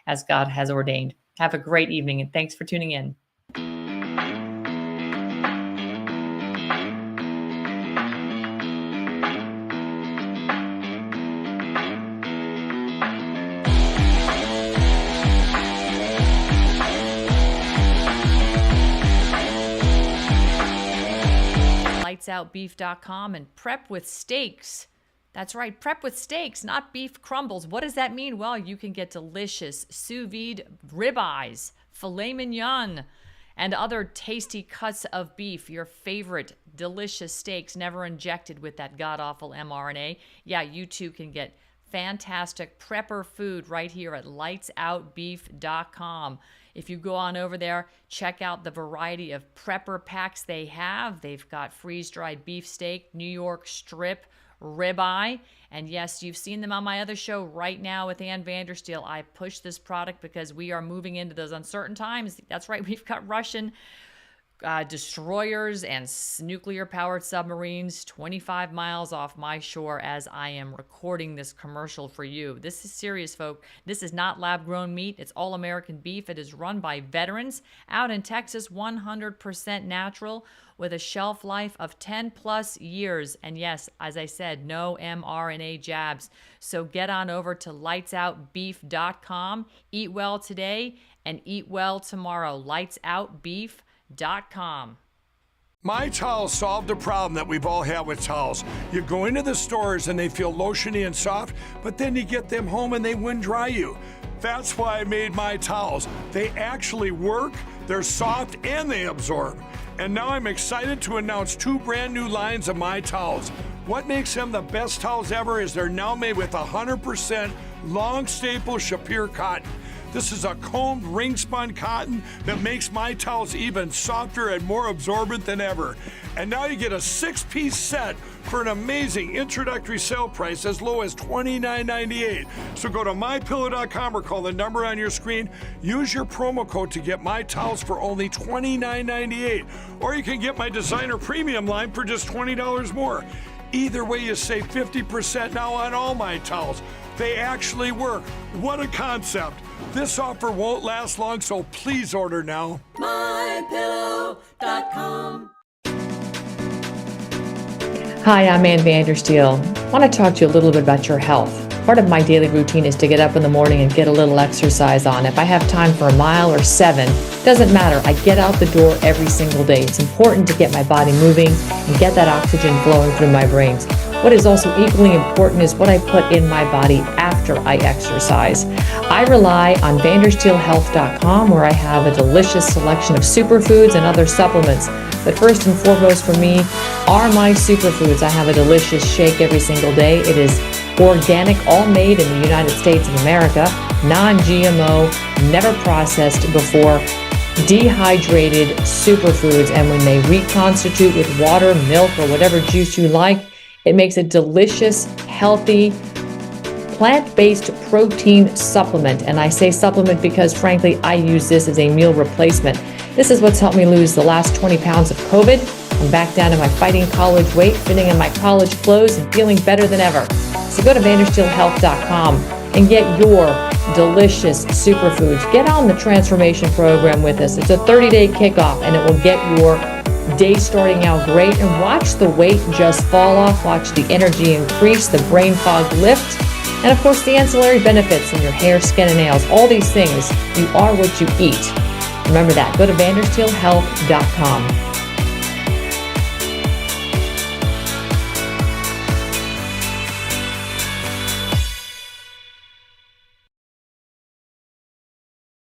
as God has ordained. Have a great evening and thanks for tuning in. LightsOutBeef.com and Prep with Steaks. That's right, Prep with Steaks, not beef crumbles. What does that mean? Well, you can get delicious sous vide ribeyes, filet mignon, and other tasty cuts of beef. Your favorite delicious steaks, never injected with that god-awful mRNA. Yeah, you too can get fantastic prepper food right here at lightsoutbeef.com. If you go on over there, check out the variety of prepper packs they have. They've got freeze-dried beef steak, New York strip, ribeye. And yes, you've seen them on my other show right now with Ann Vandersteel. I push this product because we are moving into those uncertain times. That's right, we've got Russian destroyers and nuclear-powered submarines 25 miles off my shore as I am recording this commercial for you. This is serious, folks. This is not lab-grown meat. It's all American beef. It is run by veterans out in Texas, 100% natural with a shelf life of 10-plus years. And yes, as I said, no mRNA jabs. So get on over to lightsoutbeef.com. Eat well today and eat well tomorrow. lightsoutbeef.com. My Towels solved a problem that we've all had with towels. You go into the stores and they feel lotiony and soft, but then you get them home and they wind dry you. That's why I made My Towels. They actually work, they're soft, and they absorb. And now I'm excited to announce 2 brand new lines of My Towels. What makes them the best towels ever is they're now made with 100% long staple Shapir cotton. This is a combed ring spun cotton that makes My Towels even softer and more absorbent than ever. And now you get a 6-piece set for an amazing introductory sale price as low as $29.98. So go to mypillow.com or call the number on your screen. Use your promo code to get My Towels for only $29.98. Or you can get my designer premium line for just $20 more. Either way, you save 50% now on all My Towels. They actually work. What a concept. This offer won't last long, so please order now. MyPillow.com. Hi, I'm Ann Vandersteel. I want to talk to you a little bit about your health. Part of my daily routine is to get up in the morning and get a little exercise on. If I have time for a mile or 7, doesn't matter. I get out the door every single day. It's important to get my body moving and get that oxygen flowing through my brains. What is also equally important is what I put in my body after I exercise. I rely on VandersteelHealth.com, where I have a delicious selection of superfoods and other supplements. But first and foremost for me are my superfoods. I have a delicious shake every single day. It is organic, all made in the United States of America, non-GMO, never processed before, dehydrated superfoods. And when they reconstitute with water, milk, or whatever juice you like, it makes a delicious, healthy, plant-based protein supplement. And I say supplement because, frankly, I use this as a meal replacement. This is what's helped me lose the last 20 pounds of COVID. I'm back down to my fighting college weight, fitting in my college clothes, and feeling better than ever. So go to VandersteelHealth.com and get your delicious superfoods. Get on the transformation program with us. It's a 30-day kickoff, and it will get your Day starting out great, and watch the weight just fall off, watch the energy increase, the brain fog lift, and of course the ancillary benefits in your hair, skin, and nails. All these things, you are what you eat. Remember that. Go to VandersteelHealth.com.